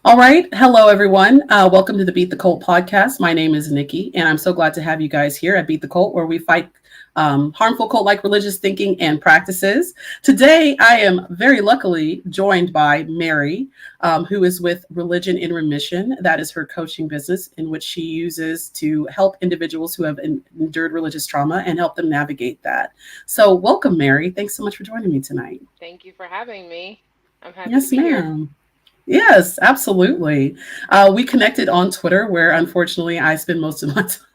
All right. Hello, everyone. Welcome to the Beat the Cult podcast. My name is Nikki, and I'm so glad to have you guys here at Beat the Cult, where we fight harmful cult like religious thinking and practices. Today, I am very luckily joined by Mary, who is with Religion in Remission. That is her coaching business, in which she uses to help individuals who have endured religious trauma and help them navigate that. So, welcome, Mary. Thanks so much for joining me tonight. Thank you for having me. I'm happy to Yes, be here. ma'am. Yes, absolutely. We connected on Twitter, where unfortunately I spend most of my time.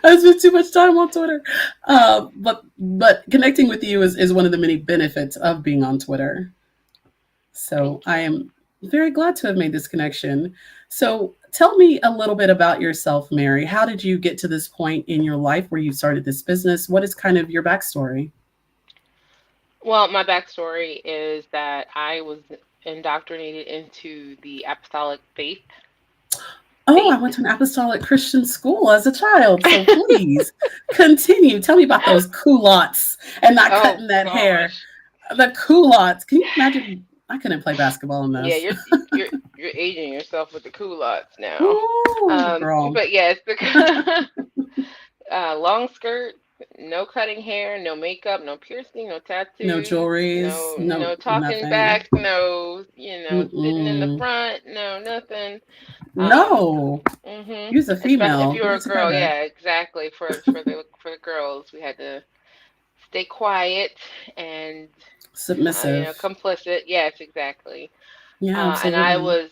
I spend too much time on Twitter. But connecting with you is one of the many benefits of being on Twitter. So Thank I you. am very glad to have made this connection. So tell me a little bit about yourself, Mary. How did you get to this point in your life where you started this business? What is kind of your backstory? Well, my backstory is that I was indoctrinated into the Apostolic Faith. Oh, I Faith. went to an apostolic Christian school as a child. So please continue. Tell me about those culottes and not Oh cutting that hair. gosh. The culottes. Can you imagine? I couldn't play basketball in Yeah, those. you're aging yourself with the culottes now. Ooh, girl. But yes, the long skirt, no cutting hair, no makeup, no piercing, no No tattoos, jewelries. no No, talking nothing. back, no sitting in the Mm-mm. front, no nothing. Um, No. hmm You're a Especially if female. you You were need a to know girl, that. yeah, exactly. For the girls, we had to stay quiet and Submissive. complicit. Yes, exactly. Yeah, And I absolutely. was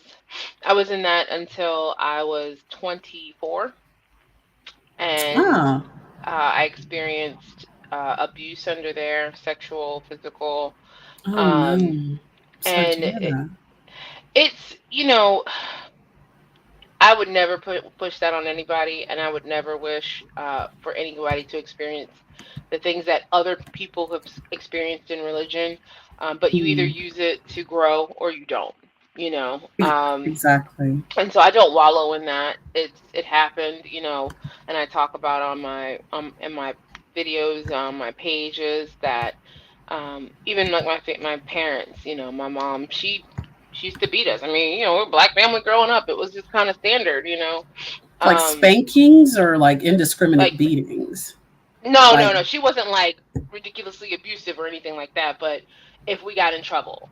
I was in that until I was 24, and Ah. I experienced abuse under there, sexual, physical, Oh, um, no. Sorry to and hear that. it's I would never push that on anybody, and I would never wish for anybody to experience the things that other people have experienced in religion. But you either Mm. use it to grow or you don't. You know, Exactly. and so I don't wallow in that. It happened, and I talk about on my in my videos on my pages that even like my parents, my mom, she used to beat us. I mean, we're a black family growing up. It was just kind of standard, Like um spankings or like like indiscriminate beatings? no, no, Like, no. She wasn't like ridiculously abusive or anything like that, but if we got in trouble,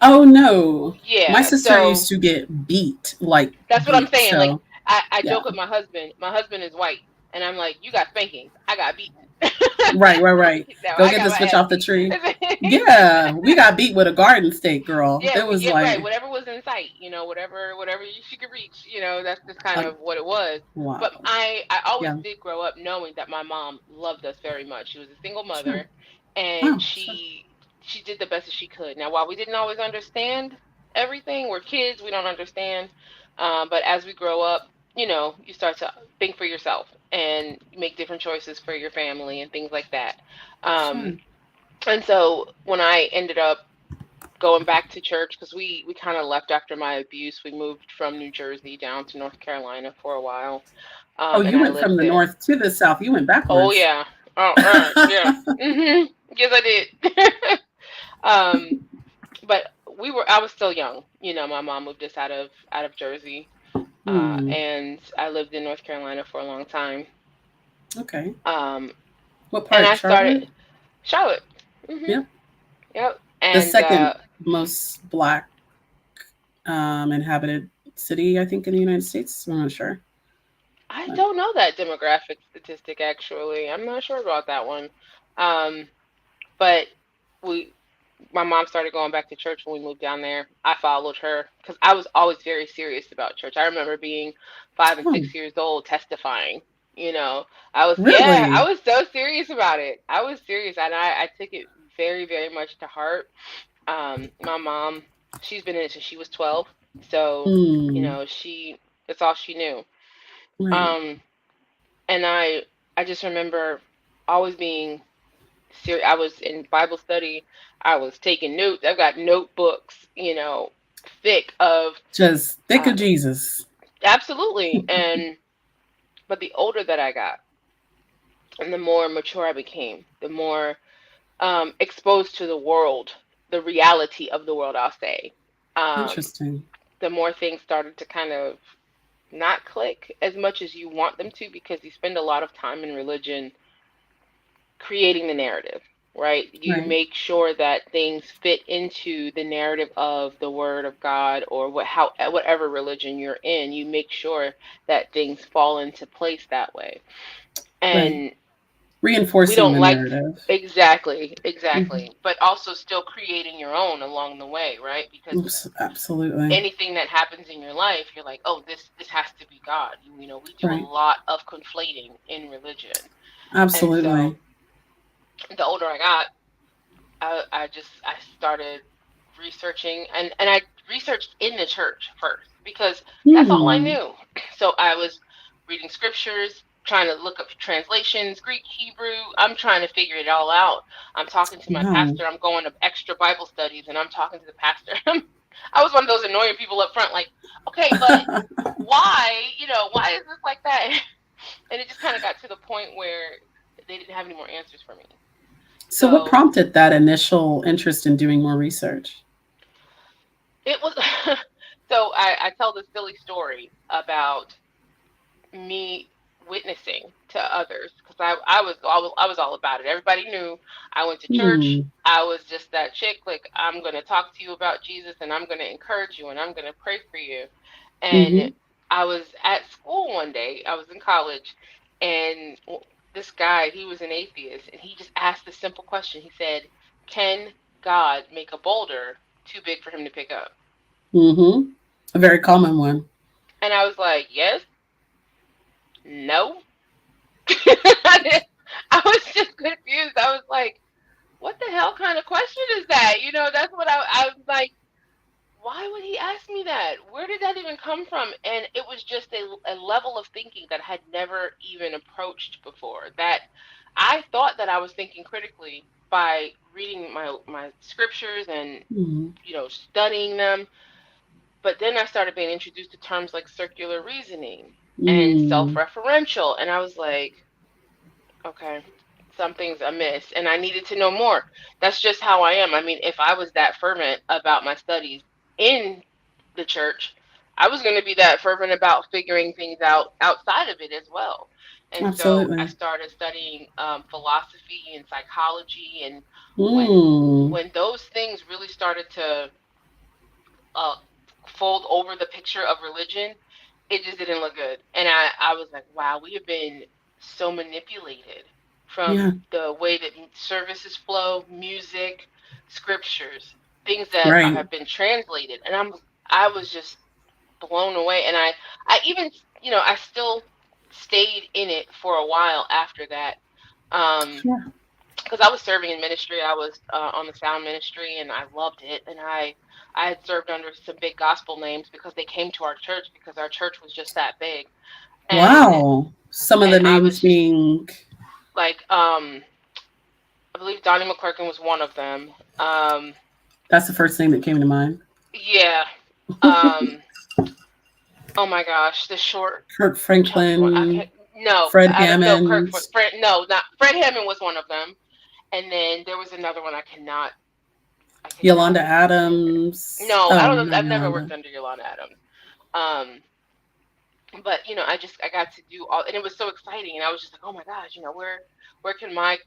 oh no. My yeah. sister So used to get beat, like that's what I'm beat. saying. Like So, I yeah. joke with my husband. My husband is white, and I'm like, you got spankings. I got beaten. Right, right, right. No, Go I get got the my switch ass off the beat. tree. Yeah, we got beat with a garden stake, girl. Yeah, It was yeah, right. like, Whatever was in sight, whatever she could reach, that's just kind uh, of what it was. But wow. I always Yeah, did grow up knowing that my mom loved us very much. She was a single sure. mother, and Oh, sure. she did the best that she could. Now, while we didn't always understand everything, we're kids, we don't understand. But as we grow up, you start to think for yourself and make different choices for your family and things like that. Um, Sure. and so when I ended up going back to church, because we kind of left after my abuse. We moved from New Jersey down to North Carolina for a while, Oh, and you I went lived from the there. north to the south. You went Oh backwards. yeah, oh yeah, yes I did. um, but I was still young. My mom moved us out of Jersey, Hmm. and I lived in North Carolina for a long time. Okay. Um, What and part? I started Charlotte? Charlotte. hmm Yep. Yep. The And second most black inhabited city, I think, in the United States. I'm not sure. I But, don't know that demographic statistic actually. I'm not sure about that one. Um, but we, my mom started going back to church when we moved down there. I followed her because I was always very serious about church. I remember being 5 and 6 oh, years old testifying. You know, yeah, I really? was so serious about it. I was serious, and I took it very, very much to heart. My mom, she's been in it since she was 12, so Hmm. that's all she knew. Right. Um, and I just remember always being serious. I was in Bible study. I was taking notes. I've got notebooks, thick of Just thick uh, of Jesus. absolutely. And but the older that I got, and the more mature I became, the more exposed to the world the reality of the world, I'll say. Um, Interesting. the more things started to kind of not click as much as you want them to, because you spend a lot of time in religion creating the narrative, right? You Right. make sure that things fit into the narrative of the Word of God, or whatever religion you're in. You make sure that things fall into place that way. Right. And we Reinforcing don't the like narrative. exactly, Mhm. exactly, but also still creating your own along the way, right? Because Oops, absolutely. anything that happens in your life, you're like, oh, this has to be God. We do a Right. lot of conflating in religion, and so Absolutely. the older I got, I started researching, and I researched in the church first, because that's all I Hmm. knew. So I was reading scriptures, trying to look up translations, Greek, Hebrew. I'm trying to figure it all out. I'm talking to my Wow. pastor. I'm going to extra Bible studies, and I'm talking to the pastor. I was one of those annoying people up front, like, okay, but why? Why is this like that? And it just kind of got to the point where they didn't have any more answers for me. So, what So prompted that initial interest in doing more research? it was. So I tell this silly story about me witnessing to others, because I was all about it. Everybody knew I went to church. Hmm. I was just that chick. Like, I'm going to talk to you about Jesus, and I'm going to encourage you, and I'm going to pray for you. And Mm-hmm. I was at school one day. I was in college, and this guy, he was an atheist, and he just asked a simple question. He said, "Can God make a boulder too big for him to pick up?" Mm-hmm. A very common one. And I was like, "Yes, no." I was just confused. I was like, what the hell kind of question is that? That's what I was like, why would he ask me that? Where did that even come from? And it was just a level of thinking that I had never even approached before. That I thought that I was thinking critically by reading my scriptures and, Mm-hmm. studying them. But then I started being introduced to terms like circular reasoning and Mm. self-referential. And I was like, okay, something's amiss, and I needed to know more. That's just how I am. I mean, if I was that fervent about my studies in the church, I was going to be that fervent about figuring things out outside of it as well. And so I Absolutely. started studying philosophy and psychology, and when Mm. when those things really started to uh, fold over the picture of religion, it just didn't look good. And I was like, wow, we have been so manipulated from Yeah. the way that services flow, music, scriptures, things that Right. have been translated. And I was just blown away. And I even, I still stayed in it for a while after that. Um, Sure. because I was serving in ministry. I was on the sound ministry, and I loved it. And I had served under some big gospel names because they came to our church, because our church was just that big. And Wow. Some of the and I names was being, like, I believe Donnie McClurkin was one of them. that's the first thing that came to mind. Yeah. Um, oh my gosh, the short, Kirk chubby one. I Franklin, can't. No, Fred I don't know. Hammond, Fred. No, not Fred Hammond was one of them. And then there was another one. I cannot Yolanda think. Adams. No, I Oh, don't know. not I've never worked Yolanda. under Yolanda Adams. Um, but I got to do all, and it was so exciting, and I was just like, oh my gosh, where can my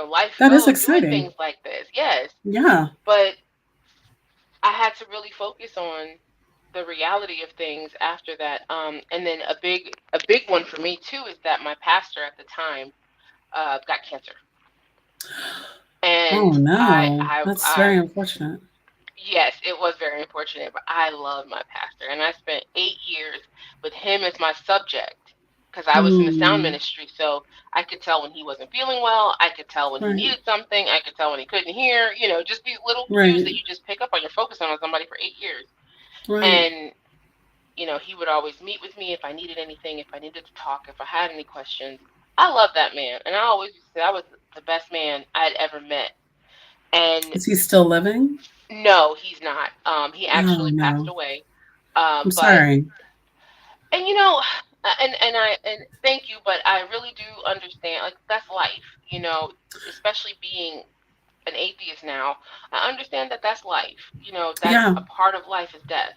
life That is go doing exciting. things like this? Yes, Yeah. but I had to really focus on the reality of things after that. And then a big one for me too is that my pastor at the time got cancer, Oh, and no. That's very unfortunate. yes, it was very unfortunate, but I love my pastor, and I spent 8 years with him as my subject, because I was in the sound Mm. ministry, so I could tell when he wasn't feeling well. I could tell when he Right. needed something. I could tell when he couldn't hear. Just these little cues Right. that you just pick up on. You're focusing on somebody for 8 years, Right. and he would always meet with me if I needed anything, if I needed to talk, if I had any questions. I love that man, and I always used to say I was the best man I'd ever met. And Is he still living? no, he's not. He Oh, actually passed no. away. I'm But sorry. and and thank you, but I really do understand. Like, that's life, especially being an atheist now, I understand that that's life. That's Yeah. a part of life is death.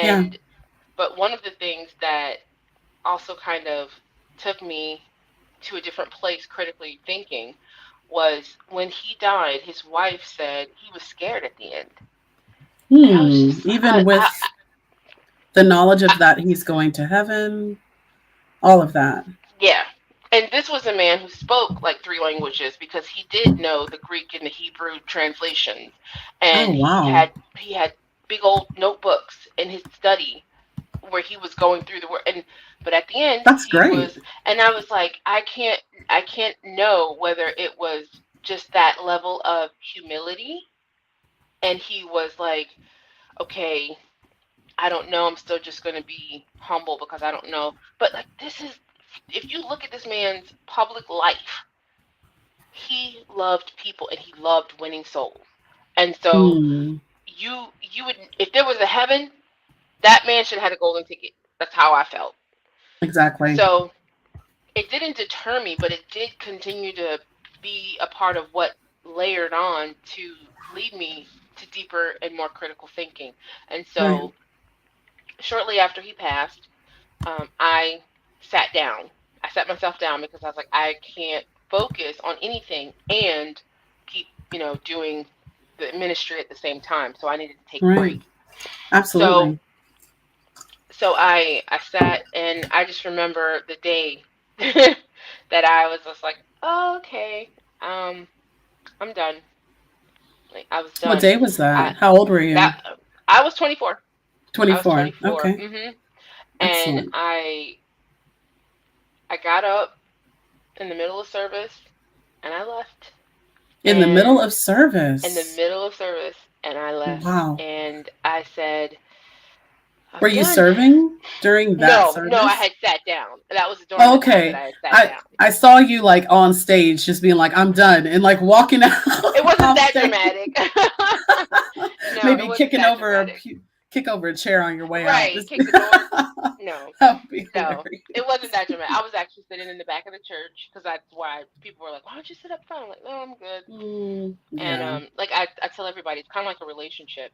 Yeah. And but one of the things that also kind of took me to a different place critically thinking was when he died, his wife said he was scared at the end. And I was just Even with the knowledge of that he's going to heaven, all of that. yeah. And this was a man who spoke like 3 languages because he did know the Greek and the Hebrew translations. Oh, And wow. he had big old notebooks in his study where he was going through the word. And but at the end That's he great. was, and I was like, I can't know whether it was just that level of humility, and he was like, okay, I don't know, I'm still just going to be humble because I don't know. But like, this is, if you look at this man's public life, he loved people and he loved winning souls. And so Hmm. you would, if there was a heaven, that man should have had a golden ticket. That's how I felt. Exactly. So it didn't deter me, but it did continue to be a part of what layered on to lead me to deeper and more critical thinking. And Right. so shortly after he passed, I sat down. I sat myself down because I was like, I can't focus on anything and keep, doing the ministry at the same time. So I needed to take a Right. break. So Absolutely. so I sat, and I just remember the day that I was just like, oh, okay, I'm done. Like, I was What done. day was I that? How old were you? that I was 24. I was 24. 24. Okay. And Excellent. I got up in the middle of service and I left. In the middle And of in the service. middle of service and I left. Wow. And I said, Were I'm you done. serving during that No, I service? had sat down. That was during Oh, the time that okay. I had sat I down. I saw you like on stage just being like, I'm done, and like walking out It wasn't off that stage. dramatic. No, it Maybe wasn't kicking that over dramatic. kick over a chair on your way out. Right, Just kick the door. No, that would be no, it wasn't hilarious. that dramatic. I was actually sitting in the back of the church because that's why people were like, "Why don't you sit up front?" I'm like, "No, I'm good." And Yeah. like I tell everybody, it's kind of like a relationship.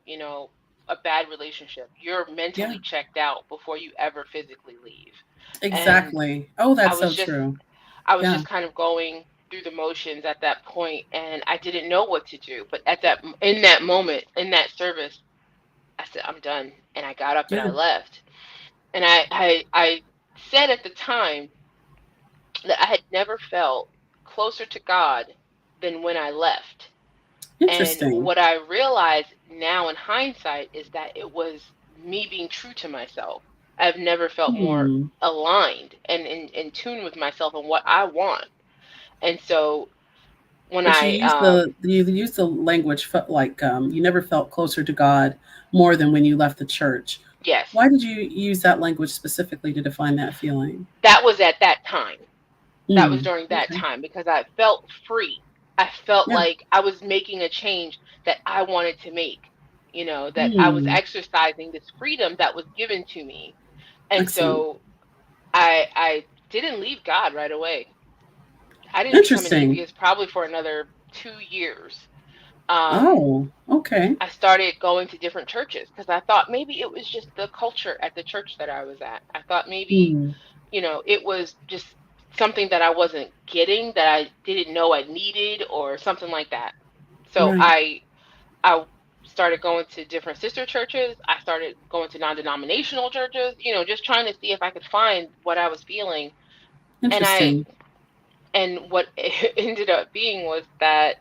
A bad relationship. You're Yeah. mentally checked out before you ever physically leave. And Exactly. Oh, I that's was so just true. I was Yeah. just kind of going through the motions at that point, and I didn't know what to do. But in that moment, in that service, I said, I'm done. And I got up and I Yeah. left. And I said at the time that I had never felt closer to God than when I left. And Interesting. what I realize now in hindsight is that it was me being true to myself. I've never felt more Hmm. aligned and in tune with myself and what I want. And so when But I you use the language like you never felt closer to God more than when you left the church. yes, Why did you use that language specifically to define that feeling? that was at that time. That was Mm, during that okay. time because I felt free. I felt Yeah. like I was making a change that I wanted to make, that I was Mm, exercising this freedom that was given to me. And excellent. so I didn't leave God right away. I didn't become an Interesting. atheist probably for another 2 years. Um, Oh, okay. I started going to different churches because I thought maybe it was just the culture at the church that I was at. I thought maybe, Mm, it was just something that I wasn't getting that I didn't know I needed or something like that. So right. I started going to different sister churches. I started going to non-denominational churches, just trying to see if I could find what I was feeling. And Interesting. what it ended up being was that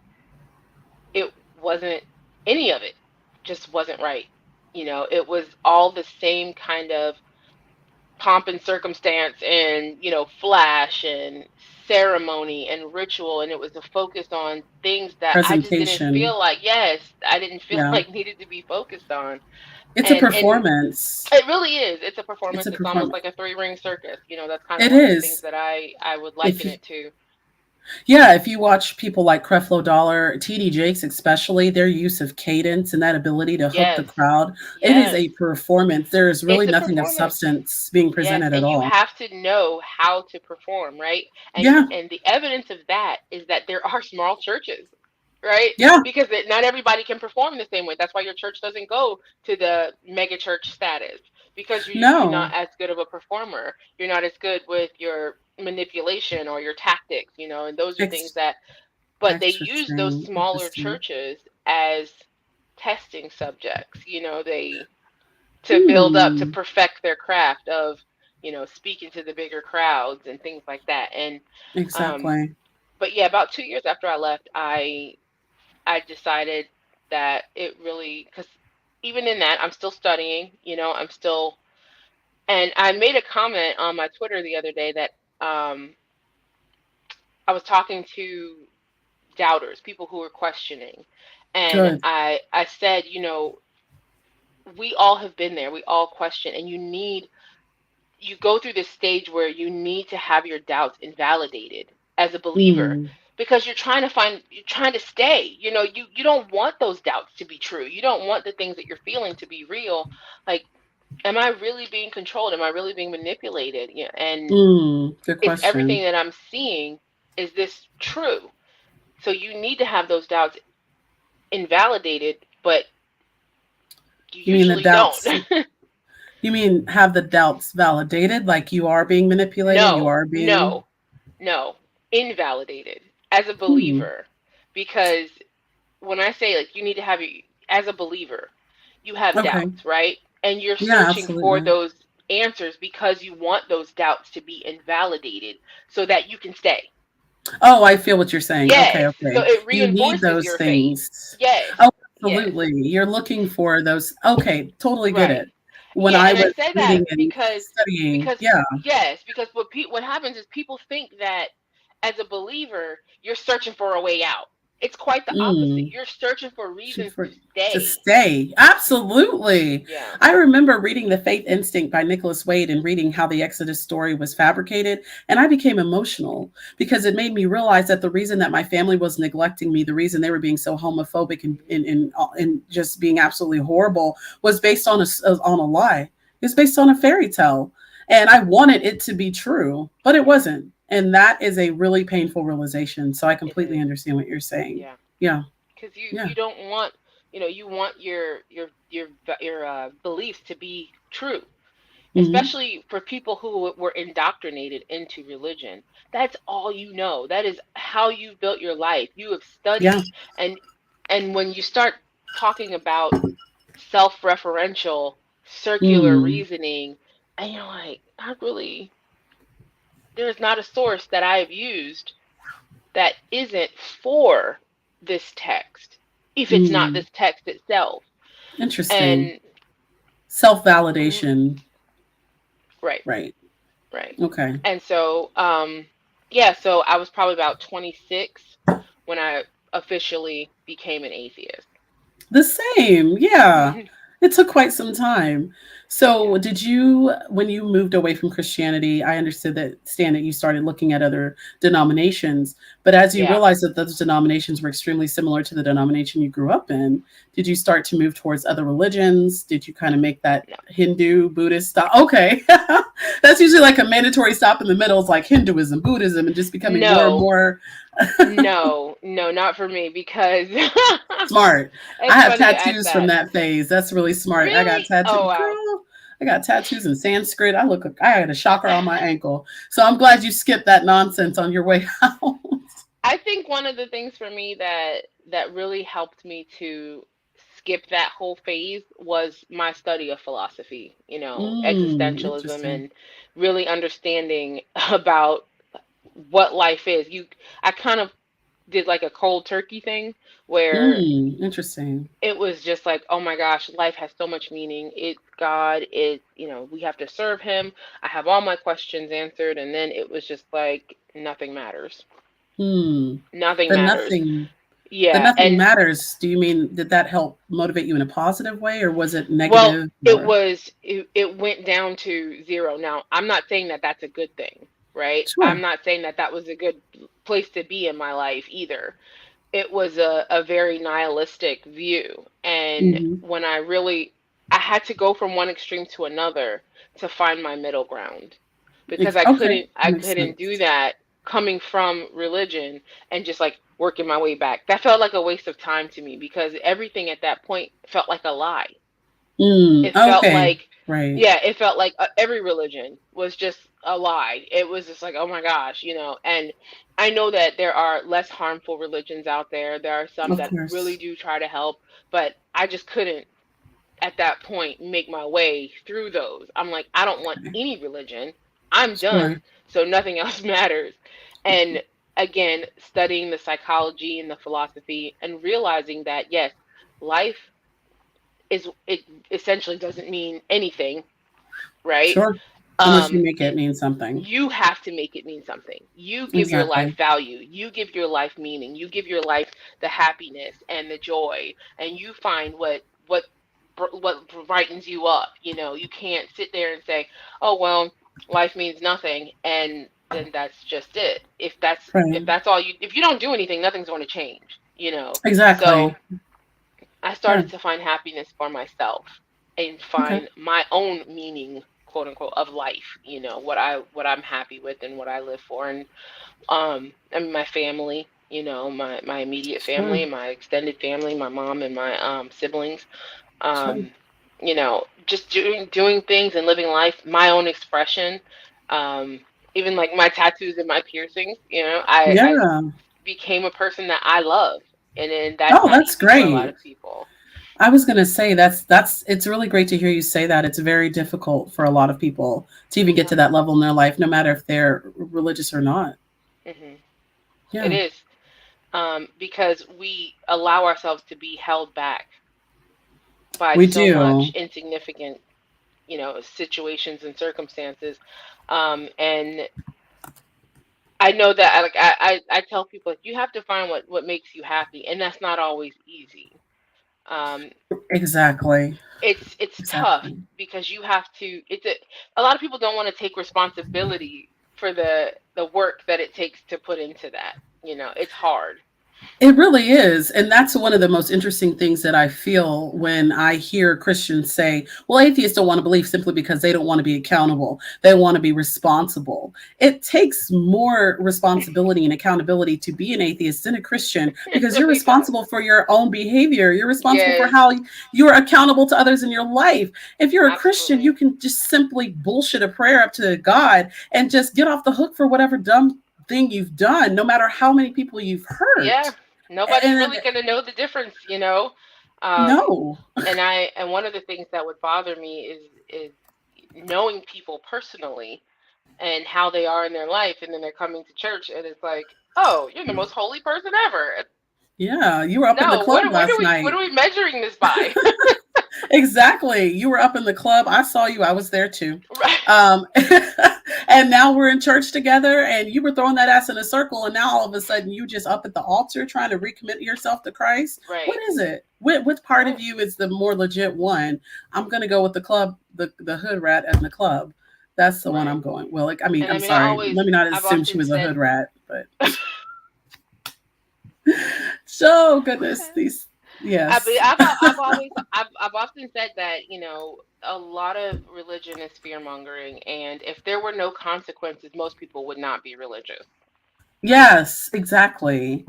it wasn't any of it just wasn't right. It was all the same kind of pomp and circumstance and flash and ceremony and ritual, and it was a focus on things that I just didn't Presentation. feel like, yes, I didn't feel Yeah. like needed to be focused on. It's a And performance. it really is, it's a It's performance. a It's almost performance. like a three-ring circus. That's kind of It one of the things is. that I would If liken you it to. Yeah, if you watch people like Creflo Dollar, TD Jakes especially, their use of cadence and that ability to hook the Yes, crowd, it is yes, a performance. There is really it's a nothing of performance. substance being Yes, presented at and you all. have to know how to perform, right? And Yeah. and the evidence of that is that there are small churches, right? Yeah. Because not everybody can perform the same way. That's why your church doesn't go to the mega church status, because you're not No. as good of a performer. You're not as good with your manipulation or your tactics, and those are things Ex- that, but they use those Interesting. smaller Interesting. churches as testing subjects, they to build up, to Hmm. perfect their craft of, speaking to the bigger crowds and things like that. And um Exactly. but yeah, about 2 years after I left, I decided that it really, because even in that, I'm still studying, I'm still, and I made a comment on my Twitter the other day that I was talking to doubters, people who were questioning, and Good. I said, we all have been there, we all question, and you go through this stage where you need to have your doubts invalidated as a believer, Mm. because you're trying to stay, you don't want those doubts to be true, you don't want the things that you're feeling to be real. Like, am I really being controlled, am I really being manipulated? And Mm. Good is everything question. that I'm seeing, is this true? So you need to have those doubts invalidated, but you You mean the usually don't. doubts? You mean have the doubts validated? Like you are being manipulated? You No, are being. no, no, invalidated as a Hmm. believer. Because when I say, like, you need to have you, as a believer, you have Okay. doubts, right? And you're Yeah, searching for absolutely. those answers because you want those doubts to be invalidated so that you can stay. Oh, I feel what you're saying. Okay, Yes. So okay. it You need reinforces those your faith. things. Yes. Oh, Yes. absolutely. You're looking for those. Okay, totally get Right. it. When Yeah, I and I was say that reading and because studying, because yeah. yes, because what happens is people think that as a believer, you're searching for a way out. It's quite the opposite. Mm. You're searching for Shoot reasons for to to stay. stay. Absolutely. Yeah. I remember reading The Faith Instinct by Nicholas Wade and reading how the Exodus story was fabricated. And I became emotional because it made me realize that the reason that my family was neglecting me, the reason they were being so homophobic and just being absolutely horrible was based on a lie. It's based on a fairy tale. And I wanted it to be true, but it Yeah, wasn't. And that is a really painful realization. So I it completely is. understand what you're saying. Yeah. Yeah. Because Yeah. you don't want, you want your beliefs to be true, Hmm. especially for people who were indoctrinated into religion. That's all you know. That is how you built your life. You have Yeah. studied, and when you start talking about self-referential circular Mm. reasoning, and you're like, I really, there's not a source that I have used that isn't for this text, if it's not Mm. this text itself. Interesting. And Self r- validation. right, Right. right. Okay. And so yeah, so I was probably about 26 when I officially became an atheist. The same. Yeah. Yeah. It took quite some time. So, did you, when you moved away from Christianity, I understood that, Stan, that you started looking at other denominations. But as you Yeah. realized that those denominations were extremely similar to the denomination you grew up in, did you start to move towards other religions? Did you kind of make that No. Hindu, Buddhist stop? Okay. That's usually like a mandatory stop in the middle. It's like Hinduism, Buddhism, and just becoming more and No. more No. No, not for me, because smart. I it's have funny you ask tattoos from that. that phase. That's really smart. I got Really? Oh tattooed, wow. girl. I got tattoos in Sanskrit. I had a chakra on my ankle. So I'm glad you skipped that nonsense on your way out. I think one of the things for me that really helped me to skip that whole phase was my study of philosophy, existentialism, Interesting. and really understanding about what life is. I kind of did like a cold turkey thing where Interesting. it was just like, oh my gosh, life has so much meaning. It's God, we have to serve him. I have all my questions answered, and then it was just like nothing matters. Hmm. Nothing The matters. nothing the Yeah, nothing and matters. Do you mean did that help motivate you in a positive way or was it well, negative or it went down to zero. Now, I'm not saying that that's a good thing, right? I'm sure. not saying that that was a good place to be in my life either. It was a very nihilistic view. And Hmm. when I had to go from one extreme to another to find my middle ground, because Okay. That I makes couldn't do sense. that. coming from religion and just like working my way back. That felt like a waste of time to me because everything at that point felt like a lie. It felt Okay. like, Right. yeah, it felt like every religion was just a lie. It was just like, oh my gosh, and I know that there are less harmful religions out there. There are some Of that really course. do try to help, but I just couldn't at that point make my way through those. I'm like, I don't want Okay. any religion. I'm done, Sure. so nothing else matters. And again, studying the psychology and the philosophy and realizing that yes, life is it essentially doesn't mean anything, right? Sure. Unless you make it mean something. You have to make it mean something. You give your life Exactly. value. You give your life meaning. You give your life the happiness and the joy, and you find what brightens you up. You can't sit there and say, "Oh well, life means nothing," and then that's just it. If Right. that's all if you don't do anything, nothing's going to change. So Exactly. I Yeah. started to find happiness for myself and Okay. find my own meaning, quote unquote, of life. What I'm happy with and what I live for, and I mean my family. My immediate Sure. family, my extended family, my mom and my siblings. Sure. Just doing things and living life, my own expression. Um, Even like my tattoos and my piercings. I Yeah. became a person that I love, and then that's Oh, not that's easy for a lot great. of people. I was going to say that's it's really great to hear you say that. It's very difficult for a lot of people to even get Yeah. to that level in their life, no matter if they're religious or not. hmm It Yeah, is, because we allow ourselves to be held back by we so much do. insignificant, situations and circumstances. And I know that I tell people like, you have to find what makes you happy, and that's not always easy. Um, Exactly. it's tough Exactly. because you have to. A lot of people don't want to take responsibility for the work that it takes to put into that. It's hard. It really is. And that's one of the most interesting things that I feel when I hear Christians say, well, atheists don't want to believe simply because they don't want to be accountable. They want to be responsible. It takes more responsibility and accountability to be an atheist than a Christian It because you're really does. responsible for your own behavior. You're responsible for Yes, how you're accountable to others in your life. If you're a Christian, you absolutely. can just simply bullshit a prayer up to God and just get off the hook for whatever dumb thing you've done, no matter how many people you've Yeah, hurt. nobody's And really going to know the difference. Um, no, and one of the things that would bother me is knowing people personally and how they are in their life, and then they're coming to church, and it's like, oh, you're the most holy person ever. yeah, you were up in the No, club what are last we what night. are we measuring this by? Exactly. You were up in the club. I saw you. I was there too. Right, Um, and now we're in church together and you were throwing that ass in a circle. And now all of a sudden you just up at the altar trying to recommit yourself to Christ. What right, is it? Which part of right, you is the more legit one? I'm going to go with the club, the hood rat and the club. That's the one right. I'm going. Well, like, I mean, And I I'm mean, I sorry. always Let me not I've assume she often was a said, hood rat, but so goodness, okay. these, I mean, yes. I've often said that a lot of religion is fear mongering, and if there were no consequences, most people would not be religious. Yes, exactly.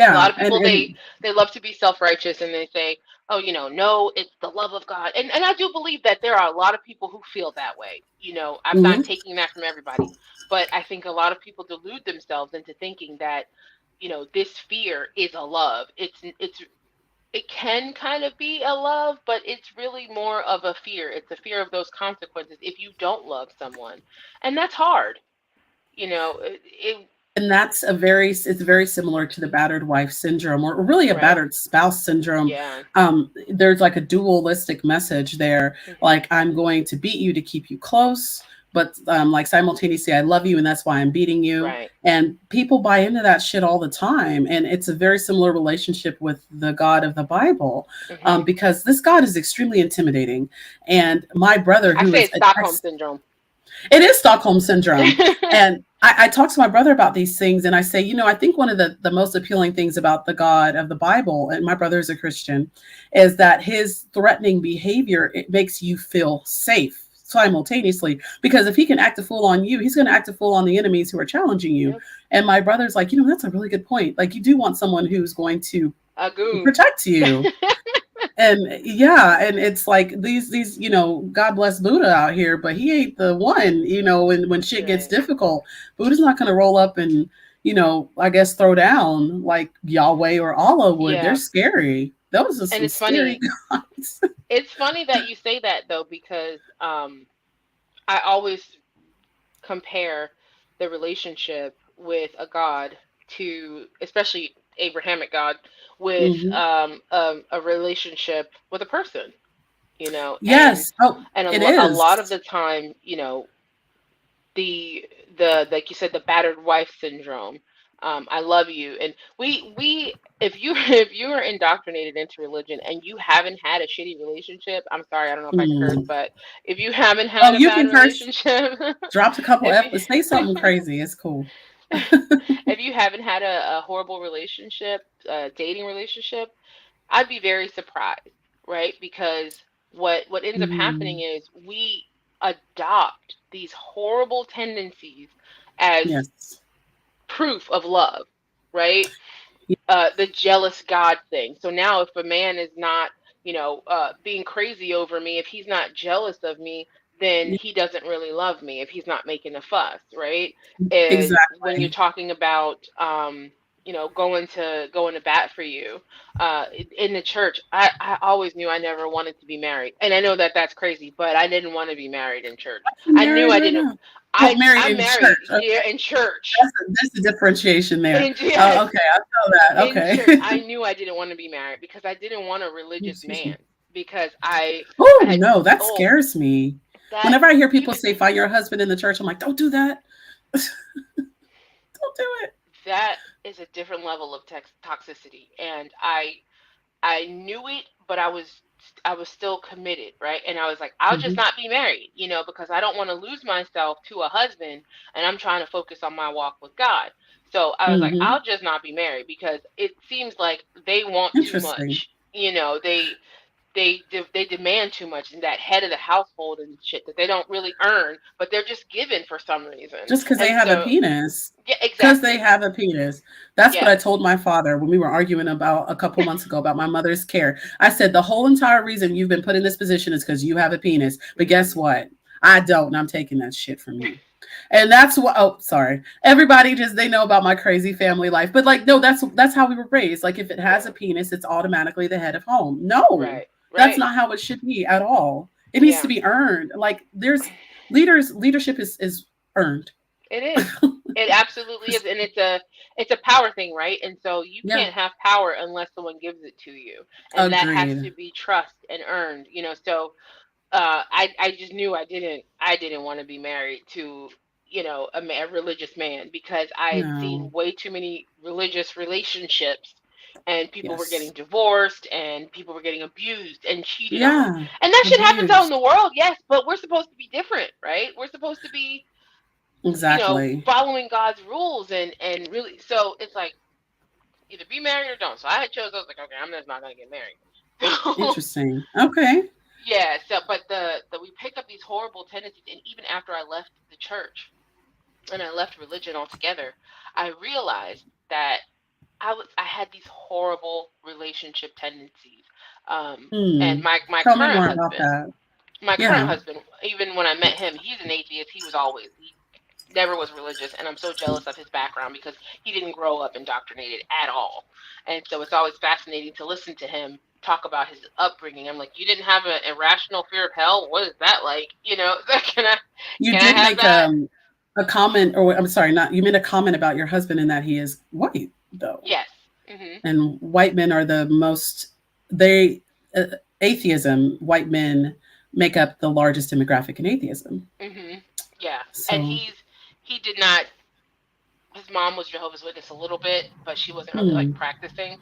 A lot Yeah, of and people they love to be self righteous, and they say, oh, no, it's the love of God, and I do believe that there are a lot of people who feel that way. I'm not mhm. taking that from everybody, but I think a lot of people delude themselves into thinking that this fear is a love. It can kind of be a love, but it's really more of a fear. It's a fear of those consequences if you don't love someone. And that's hard. It And that's it's very similar to the battered wife syndrome, or really a right. battered spouse syndrome. Yeah. There's like a dualistic message there, hmm like I'm going to beat you to keep you close, but like simultaneously I love you and that's why I'm beating you. Right. And people buy into that shit all the time. And it's a very similar relationship with the God of the Bible, hmm because this God is extremely intimidating. And my brother, I who say is it's an Stockholm ex syndrome. it is Stockholm syndrome. And I talk to my brother about these things and I say, I think one of the most appealing things about the God of the Bible, and my brother is a Christian, is that his threatening behavior, it makes you feel safe. simultaneously, because if he can act a fool on you, he's going to act a fool on the enemies who are challenging you. Yep. And my brother's like, that's a really good point. Like, you do want someone who's going to A goon. protect you. And yeah, and it's like these God bless Buddha out here, but he ain't the one. When shit gets Right. difficult, Buddha's not going to roll up and I guess throw down like Yahweh or Allah would. They're Yeah. scary. Those are And some it's scary funny. guys. It's funny that you say that though, because I always compare the relationship with a God to, especially Abrahamic God, with Hmm. a relationship with a person, and Yes. Oh, it a lot of is. the time, the like you said, the battered wife syndrome. I love you, and we if you if you are indoctrinated into religion and you haven't had a shitty relationship, I'm sorry, I don't know if I can curse, Mm. but if you haven't Oh, had a you bad can curse. relationship, Dropped a couple if F, you but say something crazy. It's cool. if you haven't had a horrible relationship, dating relationship, I'd be very surprised, right? Because what ends up happening Mm. is we adopt these horrible tendencies as Yes. proof of love, right? Yeah. The jealous God thing. So now, if a man is not, being crazy over me, if he's not jealous of me, then Yeah. he doesn't really love me. If he's not making a fuss, right? And when you're Exactly. talking about, going to bat for you, in the church, I always knew I never wanted to be married, and I know that that's crazy, but I didn't want to be married in church. I'm I knew married I right didn't. now. Well, married I'm in married, church. Okay. yeah, in church. That's the differentiation there. And yes, Okay, I know that. in church, Okay. I knew I didn't want to be married because I didn't want a religious Excuse man, me. because I Oh had no, that oh scares me. that Whenever I hear people even say find your husband in the church, I'm like, don't do that. Don't do it. that is a different level of toxicity, and I knew it, but I was still committed, right? And I was like, I'll just Hmm. not be married, because I don't want to lose myself to a husband, and I'm trying to focus on my walk with God. So I was like, Hmm. I'll just not be married because it seems like they want too Interesting. much. They demand too much in that head of the household and shit that they don't really earn, but they're just given for some reason. Just because they And have a so, penis. yeah, Because they exactly. have a penis. That's what I Yes. told my father when we were arguing about a couple months ago about my mother's care. I said, the whole entire reason you've been put in this position is because you have a penis. But guess Hmm. what? I don't, and I'm taking that shit from you. And that's what, oh, sorry. Everybody just, they know about my crazy family life. But like, no, that's how we were raised. Like, if it has Yeah. a penis, it's automatically the head of home. No, Right. that's Right. not how it should be at all. It needs to Yeah. be earned. Like, leadership is earned. It is. It absolutely is, and it's a power thing, right? And so you Yeah, can't have power unless someone gives it to you, and that has agreed. to be trust and earned. So I just knew I didn't want to be married to a religious man, because I had seen No. way too many religious relationships, and people were getting Yes. divorced, and people were getting abused and cheated on, Yeah. and that shit happens out in the Abused. world, yes, but we're supposed to be different, right? We're supposed to be Exactly. following God's rules, and really, so it's like either be married or don't. So I had chose. I was like, okay, I'm just not gonna get married. So Interesting. Okay. yeah. So, but the we picked up these horrible tendencies, and even after I left the church and I left religion altogether, I realized that I had these horrible relationship tendencies. And Hmm. my Tell me current more about husband, that. my current Yeah. husband, even when I met him, he's an atheist. He never was religious, and I'm so jealous of his background because he didn't grow up indoctrinated at all. And so it's always fascinating to listen to him talk about his upbringing. I'm like, you didn't have an irrational fear of hell? What is that like? Can I You can I did have make that? a comment, or I'm sorry, not you made a comment about your husband in that he is white, though. Yes. Mhm. And white men are the most, they, atheism, white men make up the largest demographic in atheism. Mhm. Yeah. And So, he did not. His mom was Jehovah's Witness a little bit, but she wasn't really like hmm. practicing.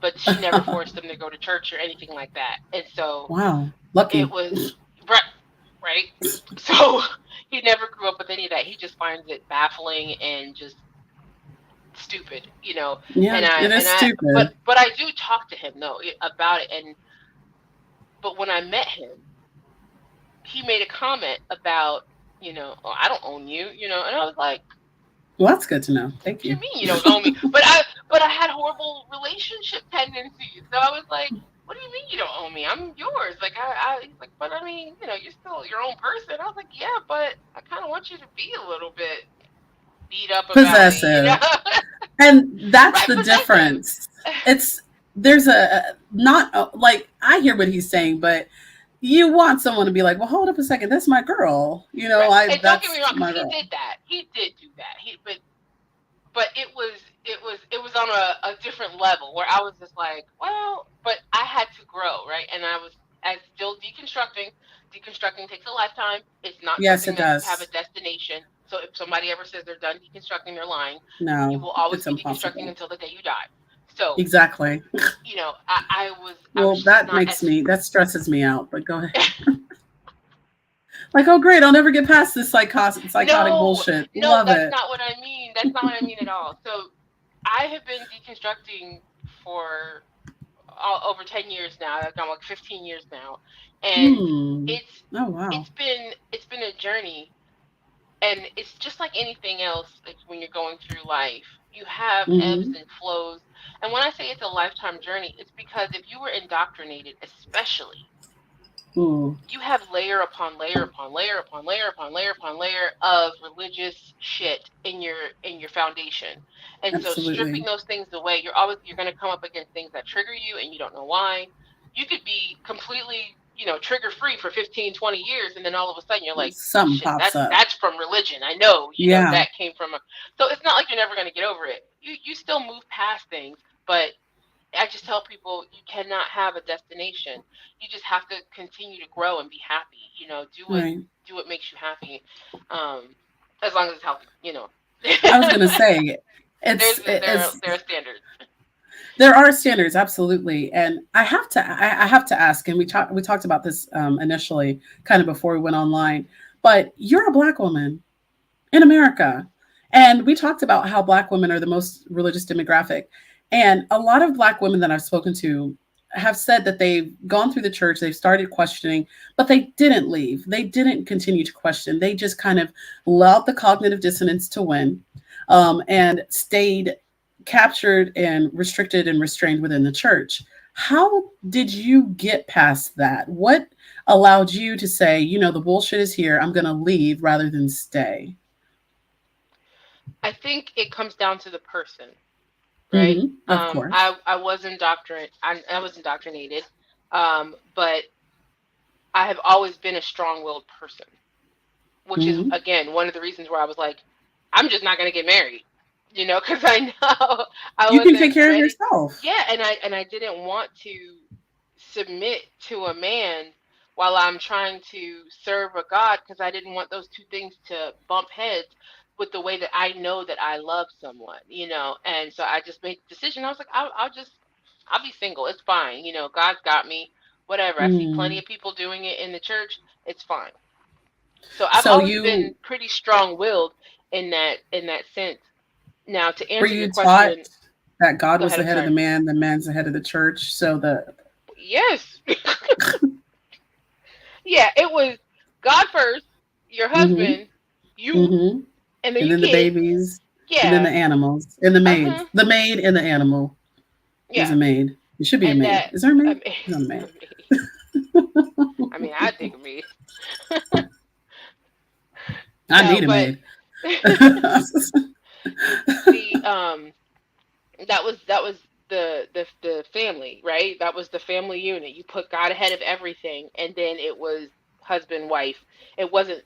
But she never forced him to go to church or anything like that. And so Wow. it Lucky. was right, right. So he never grew up with any of that. He just finds it baffling and just stupid, Yeah, And I it and is I but stupid. but I do talk to him though about it. And but when I met him, he made a comment about, oh, I don't own you, and I was like, Well, that's good to know. Thank what you you. mean you don't own me? But I had horrible relationship tendencies. So I was like, what do you mean you don't own me? I'm yours. Like he's like, but I mean, you're still your own person. I was like, yeah, but I kind of want you to be a little bit beat up about me. Possessive. And that's Right, the possessive. difference. There's not like, I hear what he's saying, but you want someone to be like, well, hold up a second, that's my girl. Right. And don't get me That's wrong, because my he girl. did that. He did do that. But it was on a different level where I was just like, well, but I had to grow, right? And I was still deconstructing. Deconstructing takes a lifetime. It's not Yes, something it that you have a does. destination. So if somebody ever says they're done deconstructing, they're lying. You No, will always it's be deconstructing impossible. until the day you die. So, Exactly. I was Well, just not as that stresses me out, but go ahead. Like, oh, great, I'll never get past this psychotic no, bullshit. no, Love that's it. not what I mean. That's not what I mean at all. So I have been deconstructing for over 10 years now. I've gone like 15 years now, and Hmm. it's Oh, wow. it's been a journey, and it's just like anything else. Like when you're going through life, you have ebbs Mm-hmm. and flows. And when I say it's a lifetime journey, it's because if you were indoctrinated, especially, Ooh, you have layer upon layer upon layer upon layer upon layer upon layer of religious shit in your foundation. And so stripping absolutely. those things away, you're going to come up against things that trigger you and you don't know why. You could be completely, trigger free for 15, 20 years, and then all of a sudden you're like, Something shit, pops that's up. that's from religion. I know, Yeah. that came from a. So it's not like you're never going to get over it. You still move past things, but I just tell people you cannot have a destination. You just have to continue to grow and be happy. Right. Do what makes you happy, as long as it's healthy. I was gonna say, there's it's there it's there are standards. there are standards, absolutely, and I have to ask, and we talked about this initially, kind of before we went online, but you're a Black woman in America, and we talked about how Black women are the most religious demographic, and a lot of Black women that I've spoken to have said that they've gone through the church, they've started questioning, but they didn't leave, they didn't continue to question, they just kind of allowed the cognitive dissonance to win, and stayed captured and restricted and restrained within the church. How did you get past that? What allowed you to say, the bullshit is here, I'm going to leave rather than stay? I think it comes down to the person, right? Mm-hmm. Of course. I was indoctrinated, but I have always been a strong-willed person, which is Mm-hmm. again one of the reasons where I was like, I'm just not going to get married, because I know I You can take wasn't care of ready. yourself. Yeah, and I didn't want to submit to a man while I'm trying to serve a God, because I didn't want those two things to bump heads with the way that I know that I love someone. And so I just made the decision. I was like, I'll be single. It's fine. God's got me. Whatever. I see plenty Mm. of people doing it in the church. It's fine. So I've So always been you pretty strong-willed in that sense. Now, to were answer your you taught question, that God go was ahead. the I'm head of the sorry. man, the man's the head of the church. So the Yes. Yeah, it was God first, your mm-hmm, husband, you, mm-hmm. and then And your then the kids. babies, and then Yeah. the animals, and the maid. Uh-huh. The maid and the animal. There's Yeah. a maid. It should be a And maid. that Is there a I maid? mean, There's not a I maid. mean, I mean, I think of me. I No, need a but maid. the that was the family, right? That was the family unit. You put God ahead of everything, and then it was husband, wife. It wasn't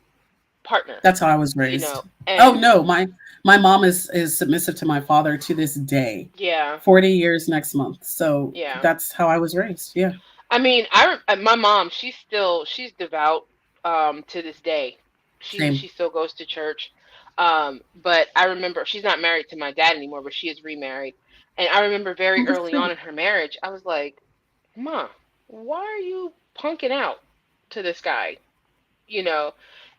partner, That's how I was raised. Oh and no, my mom is submissive to my father to this day. yeah, 40 years next month. So yeah. that's how I was raised. Yeah. I mean, my mom, she's devout to this day. She Same. still goes to church. But I remember she's not married to my dad anymore, but she is remarried. And I remember very Oh, that's early on great. in her marriage, I was like, "Ma, why are you punking out to this guy?" You know?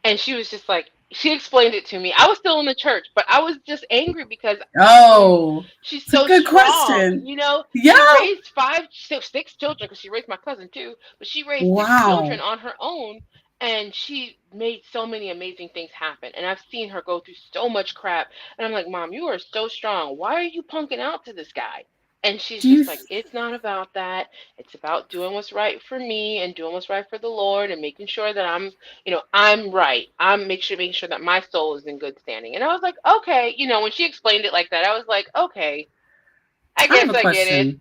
And she was just like, she explained it to me. I was still in the church, but I was just angry because she's Oh, she's it's a so good strong. question. Yeah. She raised 5, 6 children, because she raised my cousin too, but she raised 6 children Wow. on her own. and she made so many amazing things happen. And I've seen her go through so much crap. And I'm like, Mom, you are so strong. Why are you punking out to this guy? And she's Do you just th- like, it's not about that. It's about doing what's right for me and doing what's right for the Lord and making sure that I'm right. I'm making sure that my soul is in good standing. And I was like, okay, when she explained it like that, I was like, okay, I I have guess a I get it. question.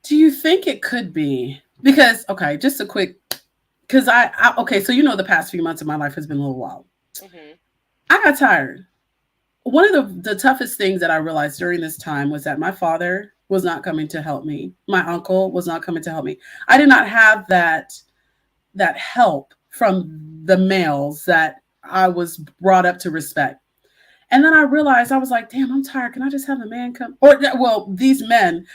Do you think it could be because okay, just a quick because okay, so the past few months of my life has been a little wild. Hmm. I got tired. One of the toughest things that I realized during this time was that my father was not coming to help me. My uncle was not coming to help me. I did not have that help from the males that I was brought up to respect. And then I realized I was like, damn, I'm tired. Can I just have a man come? Or, well, these men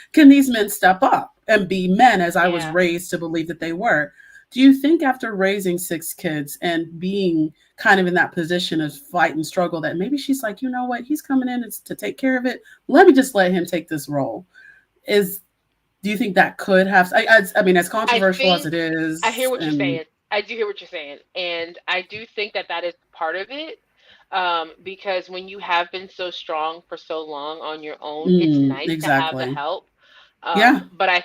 step up and be men as I was Yeah. raised to believe that they were? Do you think after raising 6 kids and being kind of in that position of fight and struggle that maybe she's like, you know what, he's coming in to take care of it. Let me just let him take this role. Is Do you think that could have? I mean, as I controversial as think it I hear is, what you're and saying. I do hear what you're saying, and I do think that that is part of it. Because when you have been so strong for so long on your own, it's nice to have the exactly, help. yeah, But I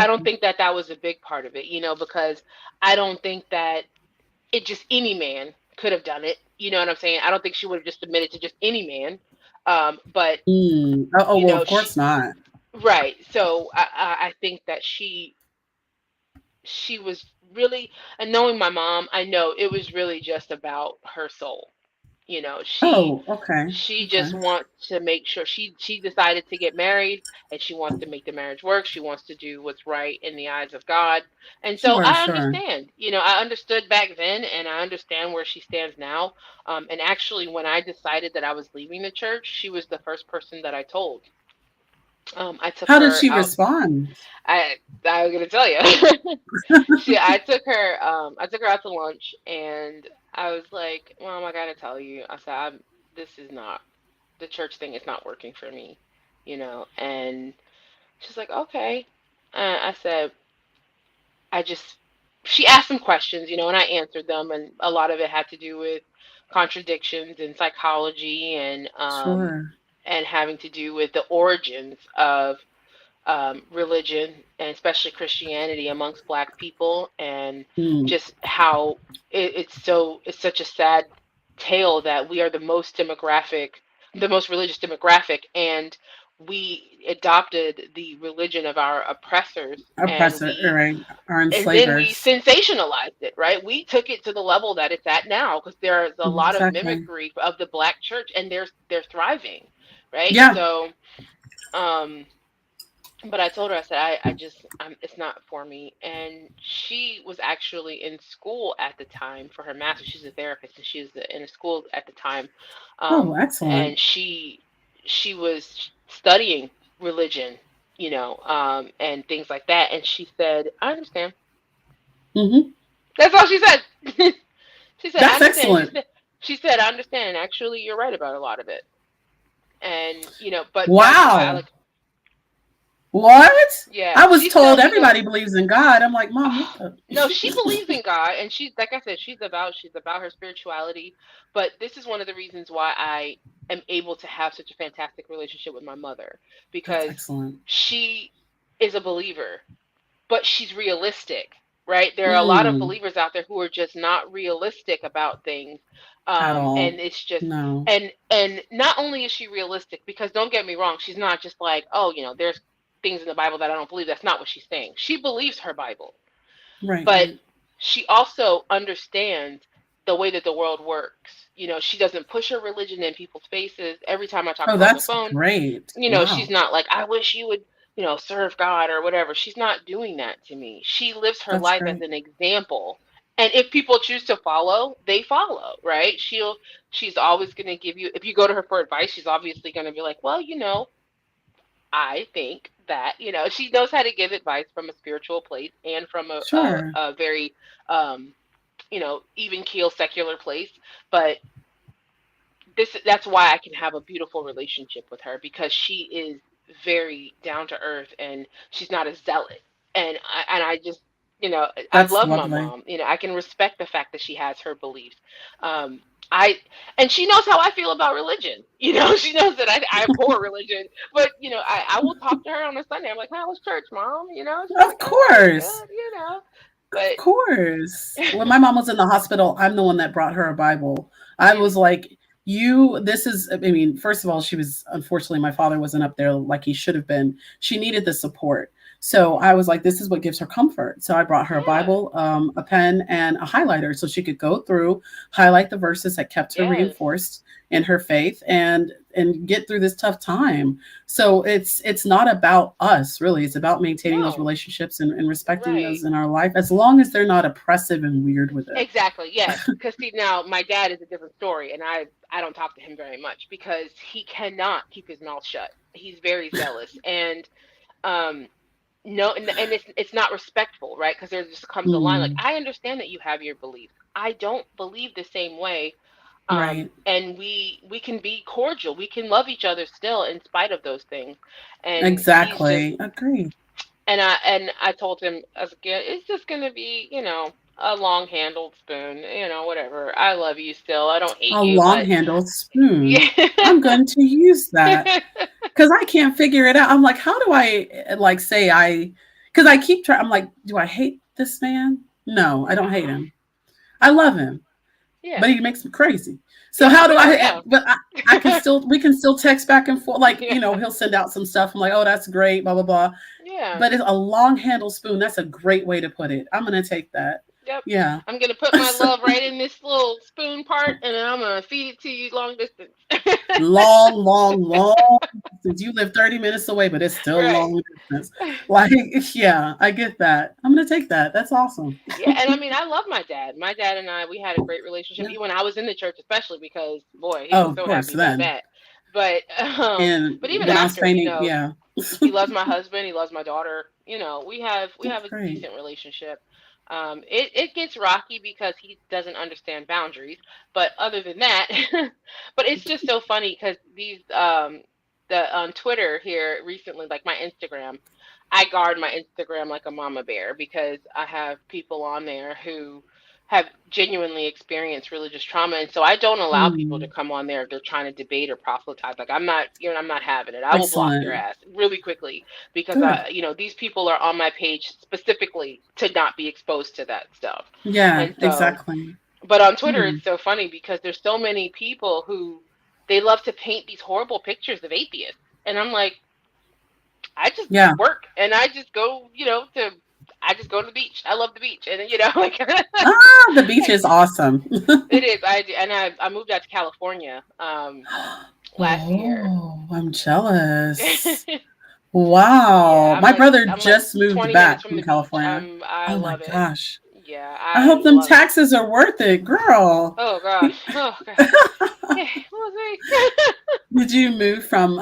don't exactly. think that that was a big part of it, because I don't think that it just any man could have done it. You know what I'm saying? I don't think she would have just submitted to just any man. But Oh, well, of she course not. right. So I think that she was really, and knowing my mom, I know it was really just about her soul. She Oh, okay, she okay. just wants to make sure she decided to get married, and she wants to make the marriage work. She wants to do what's right in the eyes of God. And so Sure, I sure. understand. I understood back then, and I understand where she stands now. And actually, when I decided that I was leaving the church, she was the first person that I told. I took How did her she out. respond? I was gonna tell you. I took her out to lunch, and I was like, Mom, I gotta tell you. I said, this is not the church thing is not working for me, And she's like, okay. I said, I just she asked some questions, and I answered them, and a lot of it had to do with contradictions in psychology Sure. and having to do with the origins of religion, and especially Christianity amongst Black people, and Mm, just how it's such a sad tale that we are the most religious demographic, and we adopted the religion of our oppressors, oppressor, right? Or and then we enslavers. sensationalized it, right? We took it to the level that it's at now, because there's a lot of Exactly. mimicry of the Black church, and they're thriving, right? Yeah. So um but I told her, I said, it's not for me. And she was actually in school at the time for her master's. She's a therapist, and she was in a school at the time. Oh, excellent. And she was studying religion, and things like that. And she said, I understand. Hmm. That's all she said. She said, I That's understand. excellent. She said, I understand. And actually, you're right about a lot of it. And, but that's why I Wow. like, What? yeah, I was she told said, everybody believes in God. I'm like, Mom, what the? no, she believes in God, and like I said, she's about her spirituality. But this is one of the reasons why I am able to have such a fantastic relationship with my mother, That's because excellent. she is a believer, but she's realistic, right? There are a lot of Mm, believers out there who are just not realistic about things, at and all. it's just No. and not only is she realistic, because don't get me wrong, she's not just like, oh, there's things in the Bible that I don't believe. That's not what she's saying. She believes her Bible, Right, but right. she also understands the way that the world works. She doesn't push her religion in people's faces. Every time I talk Oh, to her on the that's phone, great. she's Wow. not like, I wish you would, serve God or whatever. She's not doing that to me. She lives her That's life as great. an example. And if people choose to follow, they follow, right? She's always going to give you, if you go to her for advice, she's obviously going to be like, well, I think that, she knows how to give advice from a spiritual place and from Sure. a very, um, even keel secular place. But that's why I can have a beautiful relationship with her, because she is very down to earth, and she's not a zealot. And I just I That's love my lovely. mom. I can respect the fact that she has her beliefs. Um, I and she knows how I feel about religion. She knows that I abhor religion. But I will talk to her on a Sunday. I'm like, "How was church, mom?" She's Of like, "Oh, it was course. good." Of But course. When my mom was in the hospital, I'm the one that brought her a Bible. I was and like, this is, I mean, first of all, she was, unfortunately, my father wasn't up there like he should have been. She needed the support. So I was like, this is what gives her comfort. So I brought her a yeah, Bible, a pen, and a highlighter so she could go through, highlight the verses that kept her yes, reinforced in her faith and get through this tough time. So it's not about us really. It's about maintaining those no, relationships and respecting right. those in our life as long as they're not oppressive and weird with it. Exactly. Yes. Because see, now my dad is a different story, and I don't talk to him very much because he cannot keep his mouth shut. He's very zealous, and um, no, and it's not respectful, right? Because there just comes a line like, Mm, I understand that you have your beliefs. I don't believe the same way. right. And we can be cordial. We can love each other still in spite of those things. And he's just Exactly. Agreed. and I told him as a kid, it's just gonna be, a long handled spoon, whatever. I love you still. I don't hate A you, long but handled spoon. yeah. I'm going to use that because I can't figure it out. I'm like, how do I like say because I keep trying. I'm like, do I hate this man? No, I don't hate him. I love him, but Yeah. he makes me crazy. So Yeah, how do no, I? yeah. But we can still text back and forth. Like, he'll send out some stuff. I'm like, oh, that's great, blah blah blah. Yeah. But it's a long handle spoon. That's a great way to put it. I'm gonna take that. Yep. Yeah. I'm gonna put my love right in this little spoon part, and then I'm gonna feed it to you long distance. Long, long, long distance. You live 30 minutes away, but it's still Right. long distance. Like, yeah, I get that. I'm gonna take that. That's awesome. Yeah, and I mean, I love my dad. My dad and we had a great relationship, Yeah. even when I was in the church, especially because, boy, he Oh, was of so course, happy about then. that. But And but even when I was after, painting, yeah. he loves my husband, he loves my daughter. We have That's a great. decent relationship. It gets rocky because he doesn't understand boundaries, but other than that, but it's just so funny because these the on Twitter here recently, like my Instagram, I guard my Instagram like a mama bear because I have people on there who have genuinely experienced religious trauma, and so I don't allow people to Hmm. come on there if they're trying to debate or proselytize. Like I'm not having it. I will block their Excellent. ass really quickly because Good. these people are on my page specifically to not be exposed to that stuff. Yeah, And so, exactly. but on Twitter, Hmm. it's so funny because there's so many people who they love to paint these horrible pictures of atheists, and I'm like, I just Yeah. work and I just go, I just go to the beach. I love the beach, and like Ah, the beach is awesome. it is. I do, and I moved out to California last year. Oh, I'm jealous. Yeah, Wow. My brother I'm like just moved 20 minutes back from from the beach. California. I Oh my love it. gosh. Yeah, I I hope them love it. taxes are worth it, girl. Oh gosh. Oh gosh. Yeah, we'll see. Did you move from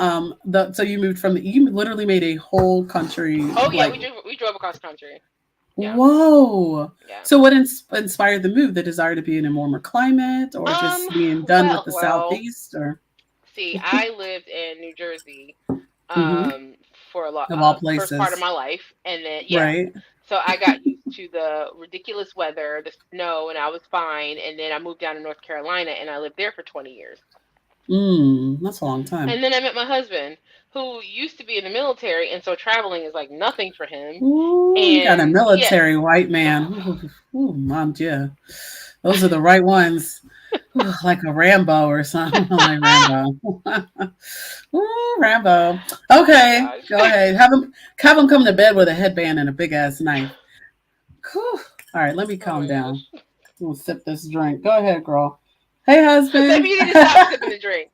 so you moved from you literally made a whole country Oh yeah, like we drove across country. Yeah, whoa. yeah. So what inspired the move? The desire to be in a warmer climate or Um. just being done with Well, the well. southeast or See, I lived in New Jersey, hmm um, for a lot, of all first part of places. my life, and then yeah, Right. so I got used to the ridiculous weather, the snow, and I was fine. And then I moved down to North Carolina, and I lived there for 20 years. That's a long time. And then I met my husband, who used to be in the military, and so traveling is like nothing for him. Ooh, you got a And yeah, military white oh, man. Ooh, mon Dieu. Those are the right ones. Ooh, like a Rambo or something. Like Rambo. Ooh, Rambo. oh my Okay, gosh. go ahead. Have him come to bed with a headband and a big ass knife. Whew. All right, let me Oh calm my down. gosh. I'm gonna sip this drink. Go ahead, girl. Hey, Maybe husband. you need to stop sipping the drink.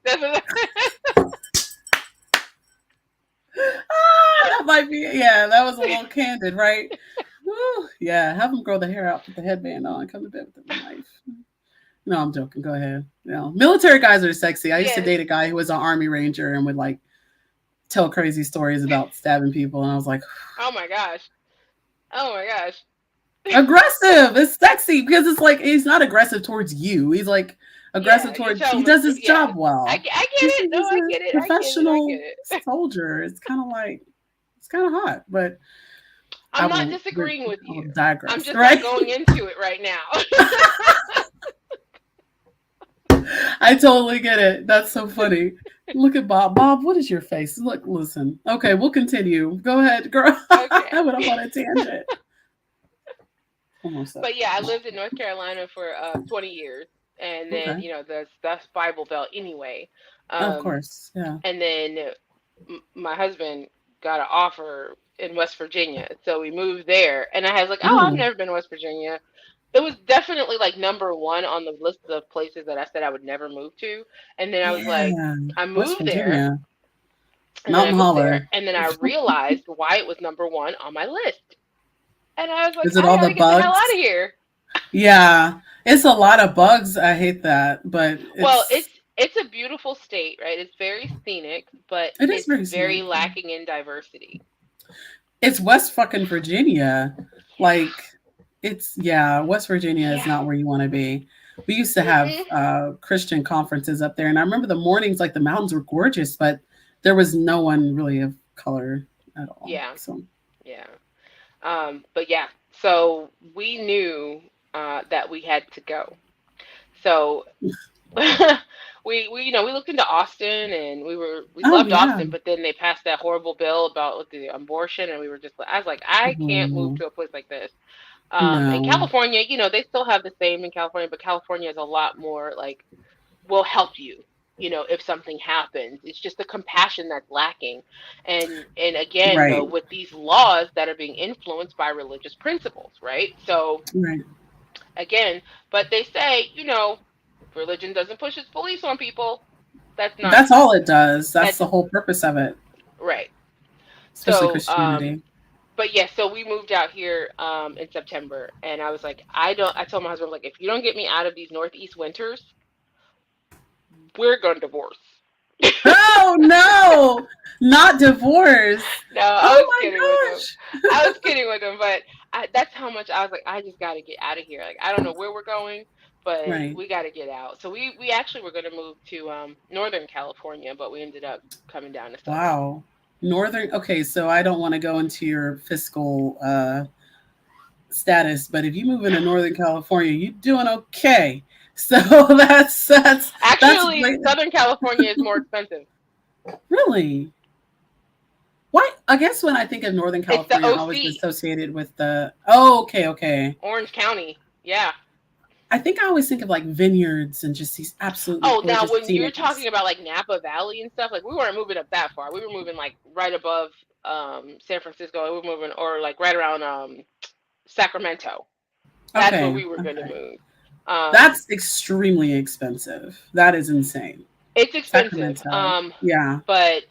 That might be. Yeah, that was a little candid, right? Woo, yeah, have him grow the hair out, put the headband on, come to bed with the knife. No, I'm joking. Go ahead. Military guys are sexy. I used to Yes. date a guy who was an army ranger and would like tell crazy stories about stabbing people, and I was like, Oh my gosh. Oh my gosh. aggressive. It's sexy because it's like he's not aggressive towards you. He's like aggressive Yeah, you're towards he telling the does truth. his Yeah, job I, well. I get He's, it. No, he's I a get it. I get it. I professional get it. soldier. It's kind of like it's kind of hot, but I'm not disagreeing with I will you. I'm digress, just not right? going into it right now. I totally get it. That's so funny. Look at Bob. Bob, what is your face? Look, listen. Okay, we'll continue. Go ahead, girl. I went off Okay. on a tangent. Almost up. But yeah, I lived in North Carolina for 20 years, and then Okay. that's Bible Belt anyway. Of Um, course. Yeah. and then my husband got an offer in West Virginia, so we moved there. And I was like, oh, I've Ooh. never been to West Virginia. It was definitely like number one on the list of places that I said I would never move to. And then I was like, Yeah. I West moved there, Virginia. and then I Mountain moved there, Holler. and then I realized why it was number one on my list. And I was like, Is it I all the gotta get the hell out bugs? of here. Yeah. It's a lot of bugs. I hate that. But Well, it's it's a beautiful state, right? It's very scenic, but it is it's very very scenic. lacking in diversity. It's West fucking Virginia. Yeah. Like it's yeah, West Virginia is Yeah. not where you want to be. We used to have Mm-mm. Christian conferences up there, and I remember the mornings, like the mountains were gorgeous, but there was no one really of color at all. Yeah. So Yeah. But yeah, so we knew that we had to go. So we we looked into Austin, and we oh loved yeah. Austin, but then they passed that horrible bill about with the abortion, and we were just I was like, I can't move Ooh, to a place like this. In no. California, they still have the same in California, but California is a lot more like will help you, if something happens. It's just the compassion that's lacking. And again, though, Right. with these laws that are being influenced by religious principles, right? So Right. again, but they say, religion doesn't push its beliefs on people. That's not That's all it does. That's that's the whole purpose of it, right. especially So Christianity. but yeah, so we moved out here in September, and I was like, I told my husband, like, if you don't get me out of these northeast winters, we're going to divorce. Oh no, not divorce. No, I was Oh kidding with my him. I was kidding with him, but that's how much I was like, I just got to get out of here. Like, I don't know where we're going, but gosh. Right. we got to get out. So we actually were going to move to Northern California, but we ended up coming down to Southern. Wow. Northern, okay, so I don't want to go into your fiscal status, but if you move into Northern California, you're doing okay. So that's Actually, great. Southern California is more expensive. Really? Why? I guess when I think of Northern It's the California, I always OC, associated with the oh, okay, okay. Orange County. Yeah. I think I always think of like vineyards and just these absolutely Oh, now gorgeous when you're scenic. talking about like Napa Valley and stuff, like we weren't moving up that far. We were moving like right above San Francisco. We were moving or like right around Sacramento. That's where Okay, we were going to okay. move. Um, That's extremely expensive. That is insane. it's expensive. Sacramento. Yeah. But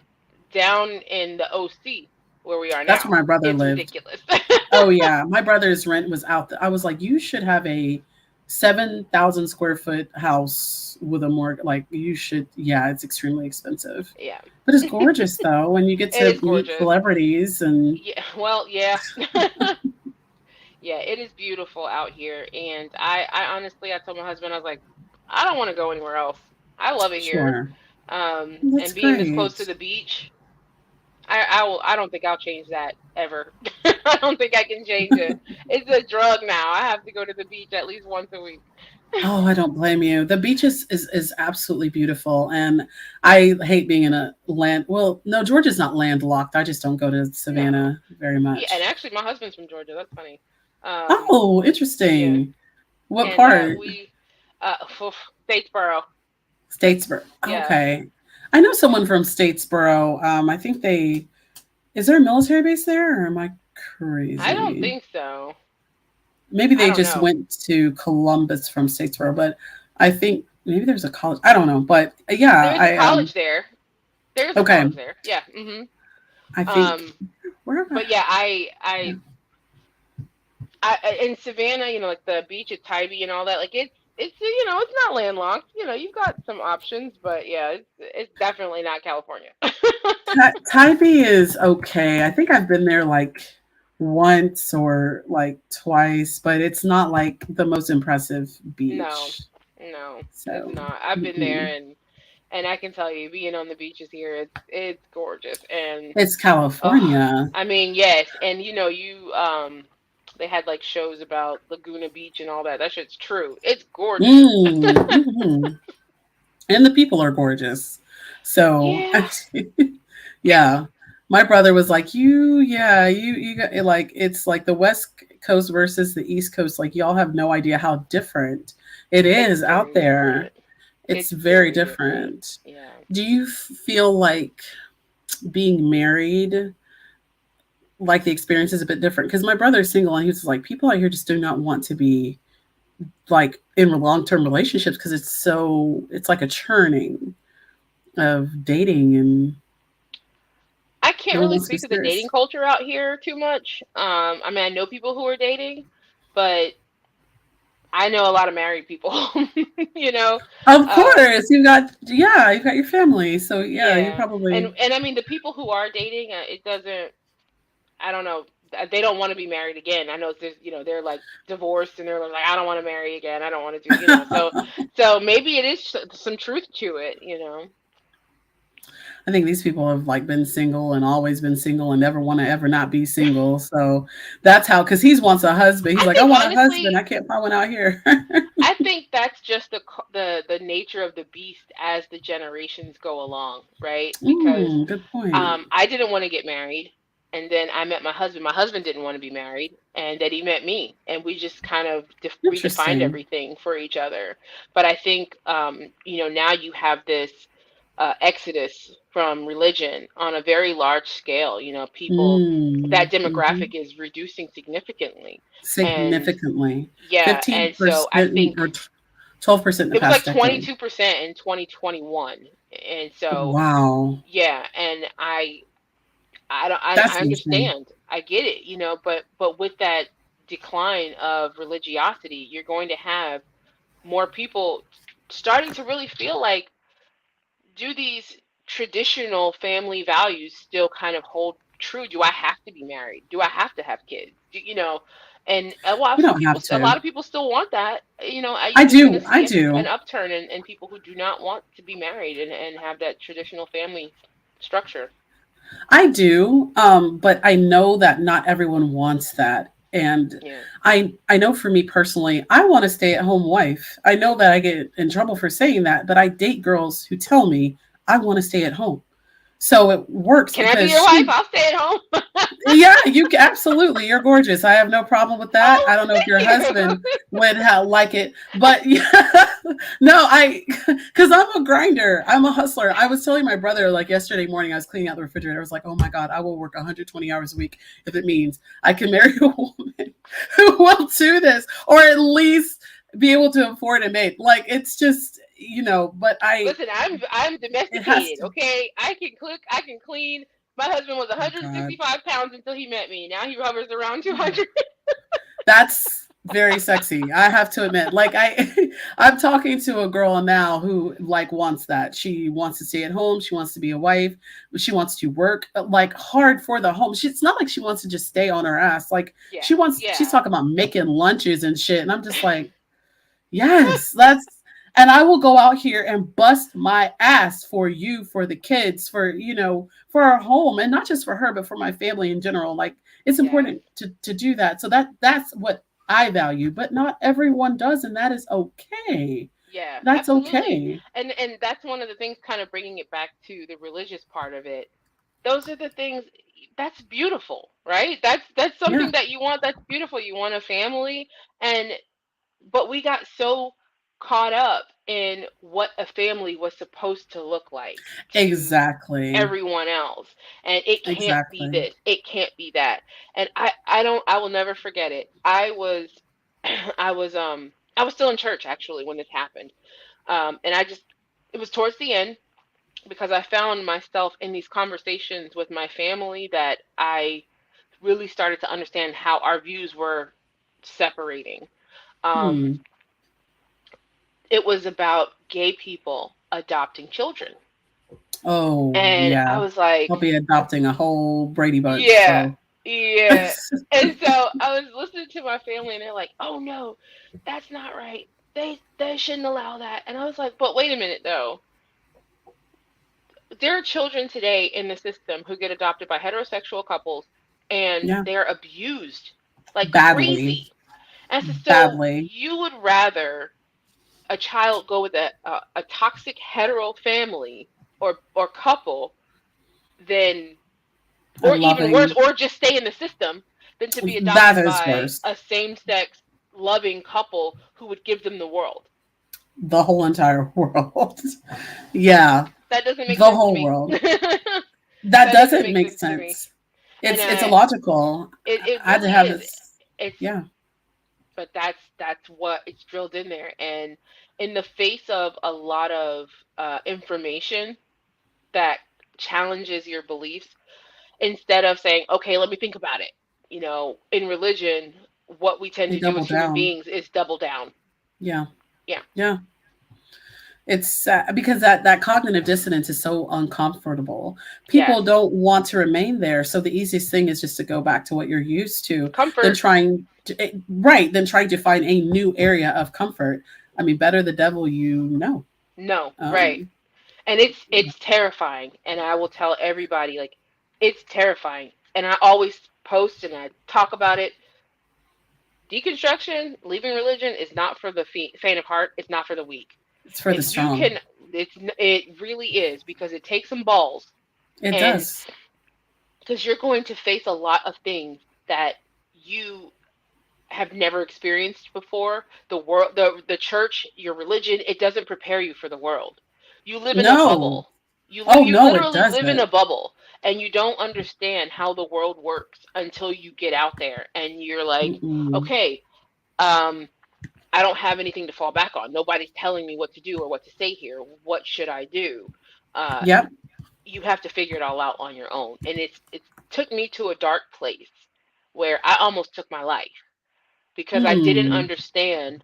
down in the OC where we are That's now, where my brother it's lived. ridiculous. Oh yeah, my brother's rent was out. I was like, you should have a 7,000 square foot house with a mortgage. Like you should. Yeah, it's extremely expensive, Yeah, but it's gorgeous though when you get it to is meet gorgeous. celebrities and. Yeah, well, yeah. Yeah, it is beautiful out here. And I honestly, I told my husband, I was like, I don't want to go anywhere else. I love it here. Sure, that's And being this close to great. the beach, I don't think I'll change that ever. I don't think I can change it. It's a drug now. I have to go to the beach at least once a week. Oh, I don't blame you. The beach is absolutely beautiful, and I hate being in a land. Well, no, Georgia's not landlocked. I just don't go to No. Savannah very Yeah, and much. actually my husband's from Georgia. That's funny. Um, Oh, yeah. interesting. What And part? we Statesboro. Statesboro. Yeah. Okay. I know someone from Statesboro. I think they is there a military base there or am I I don't crazy? think so. Maybe I they don't just know. went to Columbus from Statesboro, but I think maybe there's a college. I don't know, but yeah, There's a I college there. There's a okay. college there. Yeah. I think Um, where am I? but yeah, I in Savannah, like the beach at Tybee and all that, like it's it's not landlocked. You've got some options, but yeah, it's definitely not California. Tybee is okay. I think I've been there like once or like twice, but it's not like the most impressive No, beach. no, it's So, not. I've been there, mm-mm. and And I can tell you, being on the beaches here, it's gorgeous. And It's oh, California. I mean, yes. And they had like shows about Laguna Beach and all that. That shit's true. It's gorgeous. Mm-hmm. And the people are gorgeous. So, Yeah. yeah. My brother was like, you got like, it's like the West Coast versus the East Coast. Like, y'all have no idea how different it It's is out very there. different. It's It's very very different. different. Yeah. Do you feel like being married, like the experience is a bit different? Because my brother is single and he was like, people out here just do not want to be like in long-term relationships because it's like a churning of dating and I can't no one really wants to be speak to the dating serious. culture out here too much. I mean, I know people who are dating, but I know a lot of married people. you know, Of um, course, you've got your family, so yeah, you yeah, probably and I mean the people who are dating, it doesn't. I don't know. They don't want to be married again. I know there's, they're like divorced and they're like, I don't want to marry again. I don't want to do, so maybe it is some truth to it. I think these people have like been single and always been single and never want to ever not be single. So that's how, because he wants a husband. He's I like, I think want a husband. honestly, I can't find one out here. I think that's just the nature of the beast as the generations go along, right? Because Good point. I didn't want to get married, and then I met my husband. My husband didn't want to be married, and then he met me, and we just kind of redefined Interesting. everything for each other. But I think now you have this exodus from religion on a very large scale. People, that demographic Mhm. is reducing significantly, and Significantly. yeah, and so I 15% think or 12% in the it was like past decade. 22% in 2021. And so, Wow. yeah, and I That's insane. understand. I get it, but with that decline of religiosity, you're going to have more people starting to really feel like, do these traditional family values still kind of hold true? Do I have to be married? Do I have to have kids? And You don't have a to. lot of people still want that. I You're going to do. I see an do. upturn in people who do not want to be married and have that traditional family structure. I do. But I know that not everyone wants that. And Yeah. I know for me personally, I want to stay at home wife. I know that I get in trouble for saying that, but I date girls who tell me I want to stay at home. So it works Can I be because your wife? I'll stay at home. yeah, absolutely. You're gorgeous. I have no problem with that. Oh, I don't know if your thank you. husband would like it, but yeah, no, because I'm a grinder. I'm a hustler. I was telling my brother like yesterday morning, I was cleaning out the refrigerator. I was like, oh my God, I will work 120 hours a week if it means I can marry a woman who will do this or at least be able to afford a maid. Like it's just, but Listen, I'm it has domesticated, to, okay? I can cook, I can clean. My husband was oh my God. 165 pounds until he met me. Now he hovers around 200. That's very sexy. I have to admit. Like I'm talking to a girl now who like wants that. She wants to stay at home. She wants to be a wife. She wants to work like hard for the home. It's not like she wants to just stay on her ass. Like Yeah, she's yeah. talking about making lunches and shit. And I'm just like, yes, and I will go out here and bust my ass for you, for the kids, for our home, and not just for her, but for my family in general. Like it's Yeah, important to do that. So that's what I value, but not everyone does, and that is okay. yeah, That's absolutely. okay. And that's one of the things, kind of bringing it back to the religious part of it. Those are the things that's beautiful, right? That's Yeah, something that you want. That's beautiful. You want a family, and but we got so caught up in what a family was supposed to look like to exactly. everyone else, and it can't be Exactly. this, it can't be that. And I will never forget it. I was I was still in church actually when this happened. And it was towards the end, because I found myself in these conversations with my family that I really started to understand how our views were separating. um, Hmm. it was about gay people adopting children. Oh And yeah. I was like, I'll be adopting a whole Brady Bunch. yeah, So yeah. And so I was listening to my family and they're like, oh no, that's not right. They shouldn't allow that. And I was like, but wait a minute though. there are children today in the system who get adopted by heterosexual couples, and Yeah. they're abused like Badly. crazy. And so Badly. you would rather a child go with a toxic hetero family or couple than, A or even worse, loving. or just stay in the system, than to be That adopted is by worse. a same-sex loving couple who would give them the world. The whole entire world. Yeah. That doesn't make The sense to whole me. world. That That doesn't doesn't make make sense to me. sense. And It's illogical. it I had to really have is. this. It's Yeah. but that's what it's drilled in there. And in the face of a lot of information that challenges your beliefs, instead of saying, okay, let me think about it. In religion, what we tend They to do double as human down. beings is double down. Yeah. Yeah, Yeah. It's because that cognitive dissonance is so uncomfortable. People yes. don't want to remain there. So the easiest thing is just to go back to what you're used to, than Comfort, trying to find a new area of comfort. I mean, better the devil you know. no, right. Um, And it's terrifying. And I will tell everybody, like, it's terrifying. And I always post and I talk about it. Deconstruction, leaving religion is not for the faint of heart. It's not for the weak. it's for the If you strong. can, it really is, because it takes some balls, It and does. because you're going to face a lot of things that you have never experienced before. The world, the church, your religion, it doesn't prepare you for the world. You live in a No. bubble. Oh You no, it literally live in doesn't. a bubble, and you don't understand how the world works until you get out there and you're like, Mm-mm. okay, um, I don't have anything to fall back on. Nobody's telling me what to do or what to say here. What should I do? Uh, Yep. you have to figure it all out on your own. And it took me to a dark place where I almost took my life because I didn't Hmm. understand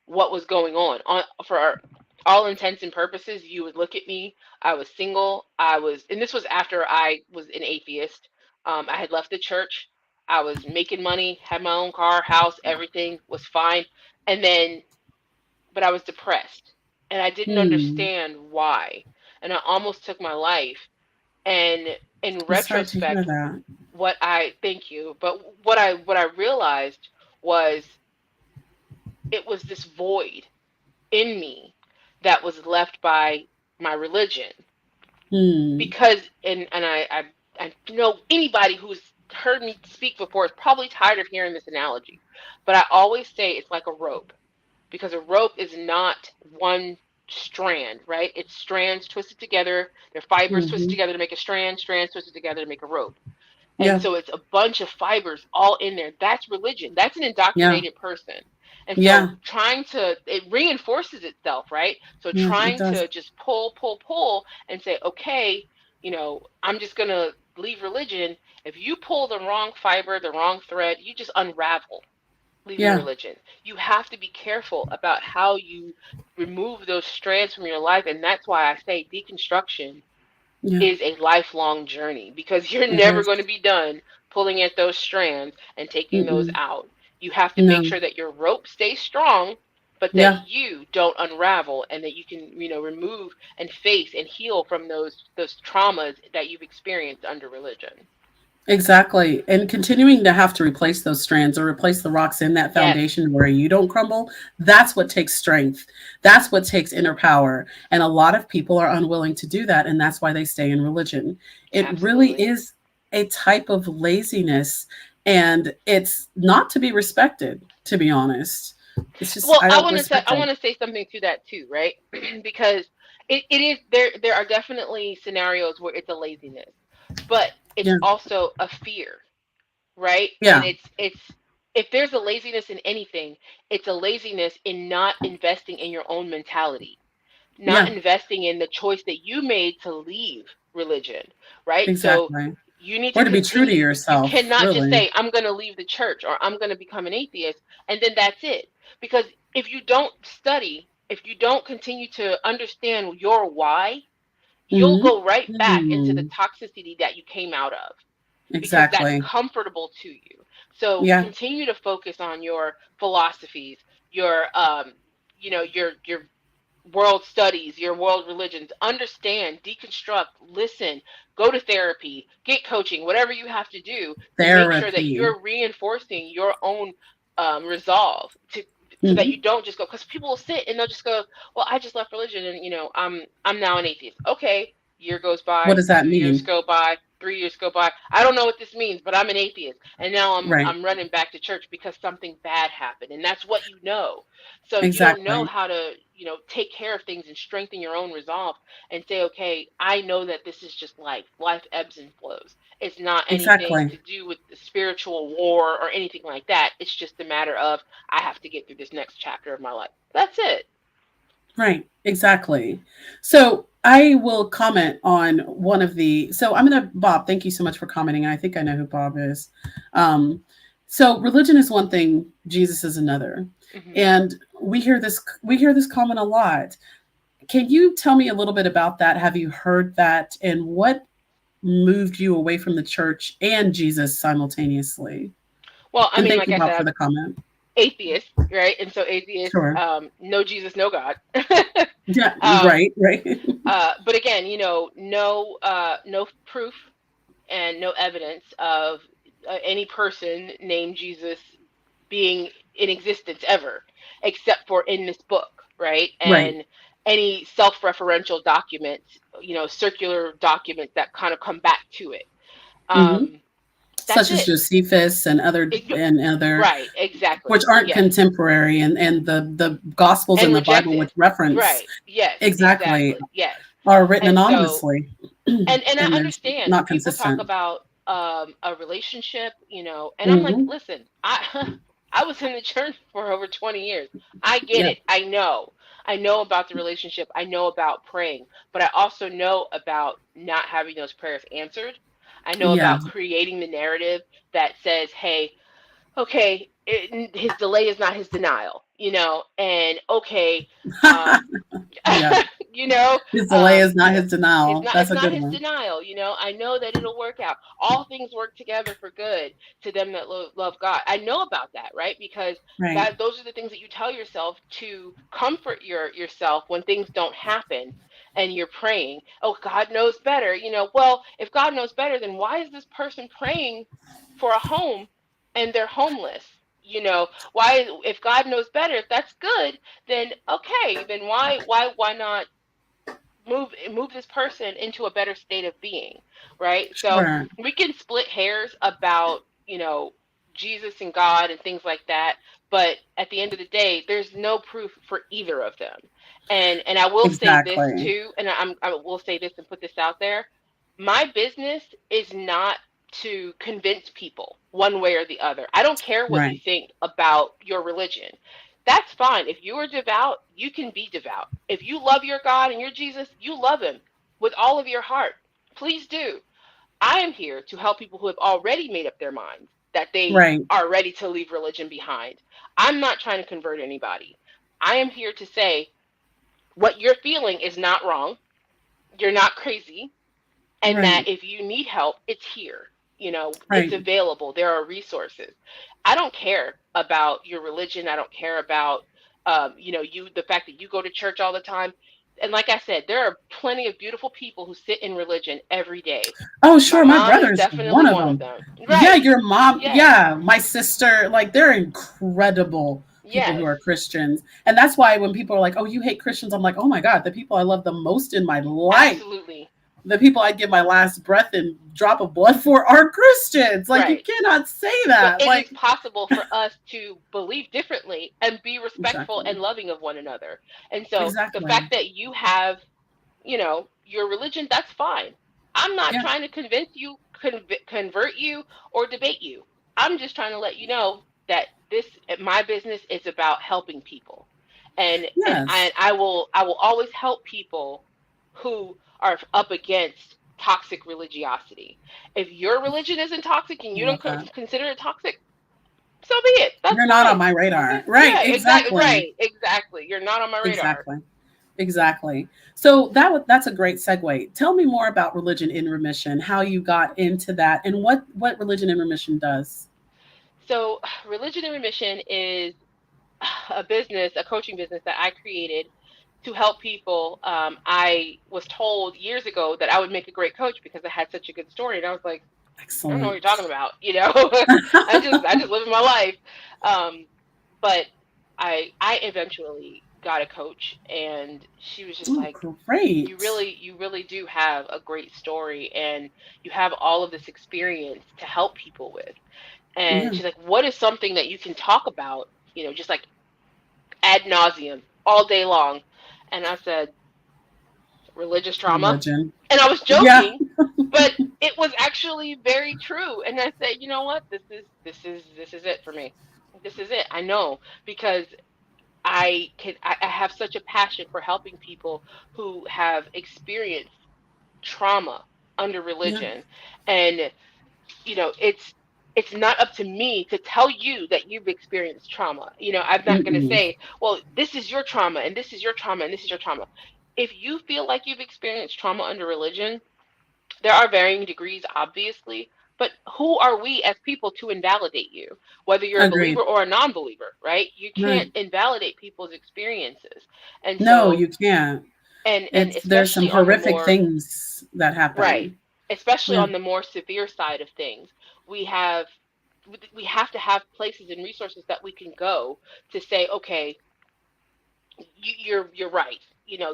what was going on. For all intents and purposes, you would look at me. I was single. And this was after I was an atheist. I had left the church. I was making money, had my own car, house, everything was fine. And then, but I was depressed and I didn't Hmm. understand why. And I almost took my life. And in I'm sorry to hear retrospect, that. thank you, but what I realized was it was this void in me that was left by my religion. Hmm. Because I know anybody who's heard me speak before is probably tired of hearing this analogy, but I always say it's like a rope, because a rope is not one strand, right? It's strands twisted together. They're fibers twisted Hmm. together to make a strand, strands twisted together to make a rope. And Yeah. so it's a bunch of fibers all in there. That's religion. That's an Yeah. indoctrinated person. And so Yeah. it reinforces itself, right? So Yeah. It trying does. to just pull and say, okay, I'm just going to leave religion. If you pull the wrong fiber, the wrong thread, you just unravel leaving Yeah. religion. You have to be careful about how you remove those strands from your life. And that's why I say deconstruction Yeah. is a lifelong journey, because you're It never is. going to be done pulling at those strands and taking those Mm-mm. out. You have to make No. sure that your rope stays strong, but that Yeah. you don't unravel, and that you can, remove and face and heal from those traumas that you've experienced under religion. Exactly. And continuing to have to replace those strands or replace the rocks in that Yes, foundation where you don't crumble, that's what takes strength. That's what takes inner power. And a lot of people are unwilling to do that. And that's why they stay in religion. It really absolutely. is a type of laziness. And it's not to be respected, to be honest. It's just, Well, I I don't want to say respect it. something to that too, right? Because it is there are definitely scenarios where it's a laziness, but it's Yeah. also a fear, right? And Yeah. it's if there's a laziness in anything, it's a laziness in not investing in your own mentality, not Yeah. investing in the choice that you made to leave religion, right? So Exactly. you need to Or to be true to continue. You yourself, cannot just really. say, I'm going to leave the church or I'm going to become an atheist, and then that's it. Because if you don't study, if you don't continue to understand your why, you'll Hmm. go right back into the Hmm. toxicity that you came out of, because that's Exactly. comfortable to you. So Yeah. continue to focus on your philosophies, your your world studies, your world religions. Understand, deconstruct, listen, go to therapy, get coaching, whatever you have to do to make sure that Therapy. you're reinforcing your own resolve to so that you Hmm. don't just go, because people will sit and they'll just go, well, I just left religion and I'm now an atheist. Okay, year goes What by, does that 2 years mean? go by, 3 years go by. I don't know what this means, but I'm an atheist, and now I'm Right. I'm running back to church because something bad happened, and that's what you know. So you don't know Exactly. how to take care of things and strengthen your own resolve and say, okay, I know that this is just life. Life ebbs and flows. It's not anything Exactly. to do with the spiritual war or anything like that. It's just a matter of I have to get through this next chapter of my life. That's it. Right, exactly. So I will comment on one of the. So I'm gonna Bob. Thank you so much for commenting. I think I know who Bob is. Um, so religion is one thing, Jesus is another, Hmm. and we hear this. We hear this comment a lot. Can you tell me a little bit about that? Have you heard that, and what moved you away from the church and Jesus simultaneously? Well, I And mean, thank like you, I Bob, said, for I'm the comment. atheist, right? And so atheists, Sure. no Jesus, no God. Yeah. um, Right. Right. but again, no proof and no evidence of any person named Jesus being in existence ever, except for in this book, right? Right. And any self-referential documents, circular documents that kind of come back to it. Hmm. Um, that's Such as it. Josephus and It- other, right, exactly. which aren't Yes. contemporary, and the gospels And and the Bible, which rejected. reference Right. Yes, exactly, exactly. Yes. are written And so anonymously, and I and there's understand not people talk consistent. about a relationship, and I'm like, Hmm. listen, I I was in the church for over 20 years. I get Yeah. it. I know about the relationship. I know about praying, but I also know about not having those prayers answered. I know Yeah. about creating the narrative that says, hey, okay, his delay is not his denial, and okay, um, Yeah. you know, His delay is not yeah, his denial. That's it's a not good his one. denial. I know that it'll work out. All things work together for good to them that love God. I know about that, right? Because Right. that those are the things that you tell yourself to comfort yourself when things don't happen. And you're praying, oh, God knows better. Well, if God knows better, then why is this person praying for a home and they're homeless? Why, if God knows better, if that's good, then okay, then why not move this person into a better state of being, right? So Sure. we can split hairs about Jesus and God and things like that, but at the end of the day there's no proof for either of them. And I will say this Exactly. too, and I will say this and put this out there. My business is not to convince people one way or the other. I don't care what you Right. think about your religion. That's fine. If you are devout, you can be devout. If you love your God and your Jesus, you love him with all of your heart. Please do. I am here to help people who have already made up their minds that they Right. are ready to leave religion behind. I'm not trying to convert anybody. I am here to say what you're feeling is not wrong. You're not crazy. And Right. that if you need help, it's here. It's Right. available. There are resources. I don't care about your religion. I don't care about the fact that you go to church all the time. And like I said, there are plenty of beautiful people who sit in religion every day. Oh, My sure. My mom is brother's definitely one of one of them. them. Yeah, Right. your mom. Yes. Yeah, my sister. Like, they're incredible people who Yes. are Christians. And that's why when people are like, oh, you hate Christians, I'm like, oh my God, the people I love the most in my life, Absolutely. the people I'd give my last breath and drop of blood for are Christians. Like, you Right. cannot say But that. it is Like, possible for us to believe differently and be respectful exactly. and loving of one another. And so the fact Exactly. that you have your religion, that's fine. I'm not Yeah. trying to convince you, convert you, or debate you. I'm just trying to let you know that my business is about helping people, and Yes. I will always help people who are up against toxic religiosity. If your religion isn't toxic and I you don't love that. consider it toxic, so be it. That's You're not on fine. my Okay. radar. Right. Yeah. Exactly. Exactly. Right. Exactly. You're not on my radar. Exactly. Exactly. So that's a great segue. Tell me more about religion in remission, how you got into that, and what religion in remission does. So, Religion and Remission is a business, a coaching business that I created to help people. I was told years ago that I would make a great coach because I had such a good story, and I was like, I don't know what you're Excellent. talking about. I just living my life. Um, but I eventually got a coach, and she was just Oh, like, great. you really do have a great story, and you have all of this experience to help people with. And Yeah. she's like, what is something that you can talk about, just like ad nauseum all day long? And I said, religious trauma. Religion. And I was Yeah. joking, but it was actually very true. And I said, you know what? This is it for me. This is it. I know, because I have such a passion for helping people who have experienced trauma under Yeah. religion. And it's not up to me to tell you that you've experienced trauma. I'm not going to Mm-mm. say, well, this is your trauma and this is your trauma and this is your trauma. If you feel like you've experienced trauma under religion, there are varying degrees, obviously, but who are we as people to invalidate you, whether you're a believer Agreed. or a non-believer, right? You can't Right. invalidate people's experiences. And No, so, you can't. and There's some especially on the horrific more things that right, happen. especially Yeah. on the more severe side of things, we have we have to have places and resources that we can go to say, okay, you're right.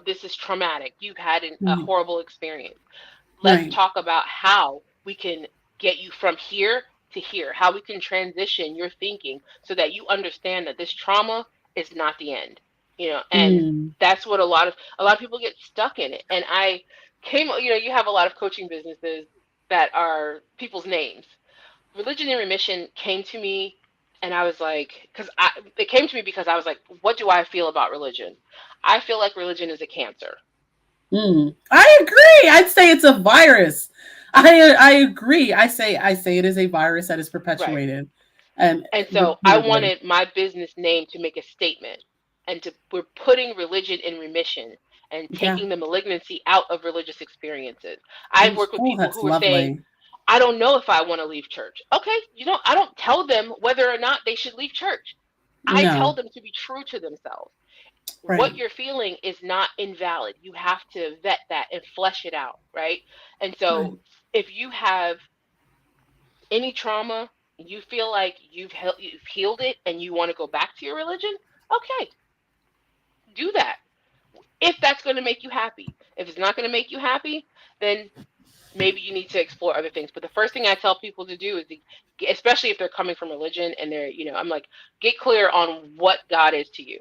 This is traumatic. You've had a Right. horrible experience. Let's Right. talk about how we can get you from here to here, how we can transition your thinking so that you understand that this trauma is not the end. And Mm. that's what a lot of people get stuck in it. And you have a lot of coaching businesses that are people's names. Religion in Remission came to me, and I was like, it came to me because I was like, what do I feel about religion? I feel like religion is a cancer. Mm. I agree. I'd say it's a virus. I agree. I say it is a virus that is Right. perpetuated, and And so I repeatedly. wanted my business name to make a statement, and we're putting religion in remission and Yeah. taking the malignancy out of religious experiences. I've worked with Oh, people that's who are saying, lovely. I don't know if I want to leave church. Okay, I don't tell them whether or not they should leave church. I tell No. them to be true to themselves. What Right. you're feeling is not invalid. You have to vet that and flesh it out, right? And Right. so if you have any trauma, you feel like you've healed it and you want to go back to your religion, okay, do that. If that's going to make you happy. If it's not going to make you happy, then maybe you need to explore other things. But the first thing I tell people to do is, especially if they're coming from religion and I'm like, get clear on what God is to you.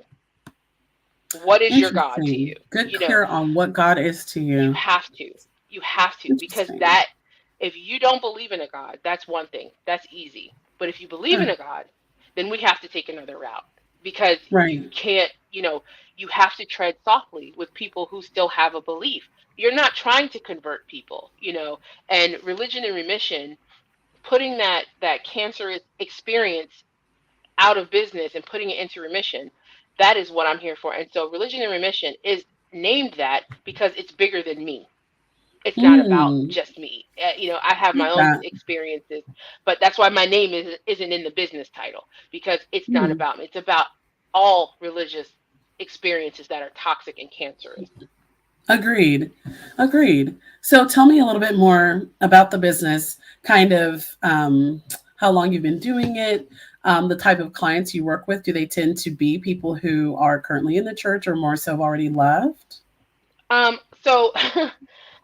What is your God to you? Interesting. Get You know, clear on what God is to you you. have to. You have to, because Interesting. if you don't believe in a God, that's one thing. That's easy. But if you believe in Right. a God, then we have to take another route, because you Right. can't, you have to tread softly with people who still have a belief. You're not trying to convert people, and religion in remission, putting that cancerous experience out of business and putting it into remission, that is what I'm here for. And so religion in remission is named that because it's bigger than me. It's not about Mm. just me. I have my Like own that. experiences, but that's why my name isn't in the business title, because it's not Mm. about me. It's about all religious experiences that are toxic and cancerous. Agreed. Agreed. So tell me a little bit more about the business, kind of how long you've been doing it, the type of clients you work with. Do they tend to be people who are currently in the church or more so have already left? So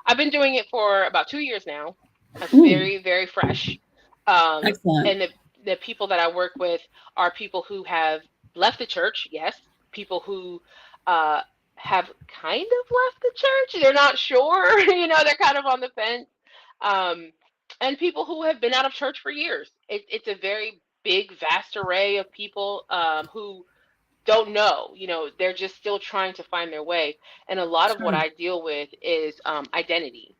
I've been doing it for about 2 years now. It's Mm, very, very fresh. excellent. And the people that I work with are people who have left the church, yes, people who uh, have kind of left the church. They're not sure, they're kind of on the fence. Um, and people who have been out of church for years. It's a very big, vast array of people who don't know, they're just still trying to find their way. And a lot of what Sure. I deal with is identity,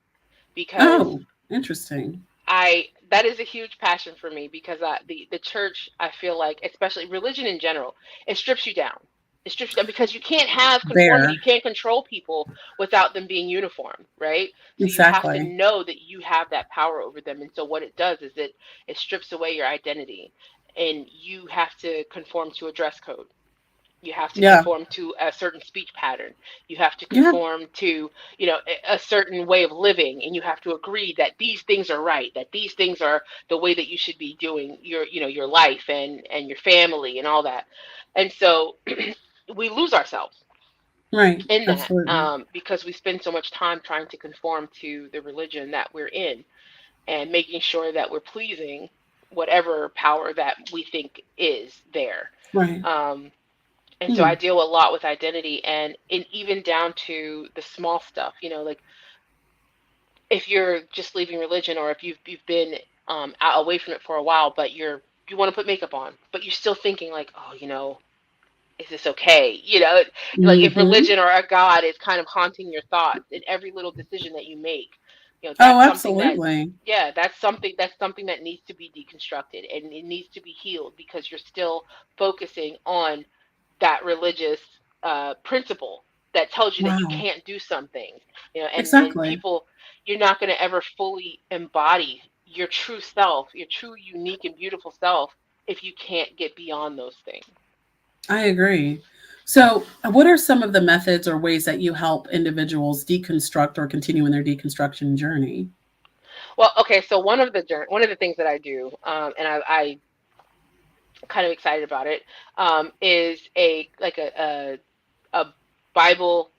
because Oh, interesting. I that is a huge passion for me, because the church, I feel like, especially religion in general, it strips you down. It strips you down because you can't have conformity. You There. can't control people without them being uniform, right? So you have to Exactly. know that you have that power over them. And so what it does is it strips away your identity, and you have to conform to a dress code. You have to Yeah. conform to a certain speech pattern. You have to Yeah. conform to, a certain way of living, and you have to agree that these things are right, that these things are the way that you should be doing your life and your family and all that. And so we lose ourselves Right. in that, Absolutely. because we spend so much time trying to conform to the religion that we're in and making sure that we're pleasing whatever power that we think is there. Right. Um, and so I Hmm. deal a lot with identity, and even down to the small stuff, like if you're just leaving religion, or if you've been out away from it for a while, but you want to put makeup on, but you're still thinking like, oh, is this okay? Like if Hmm. religion or a God is kind of haunting your thoughts in every little decision that you make, Oh, that's something that, absolutely. yeah, that's something that needs to be deconstructed, and it needs to be healed, because you're still focusing on that religious principle that tells you that you Wow. can't do something, and Exactly. people, you're not going to ever fully embody your true self, your true unique and beautiful self, if you can't get beyond those things. I agree. So, what are some of the methods or ways that you help individuals deconstruct or continue in their deconstruction journey? Well, okay, so one of the things that I do, and I kind of excited about it, is a Bible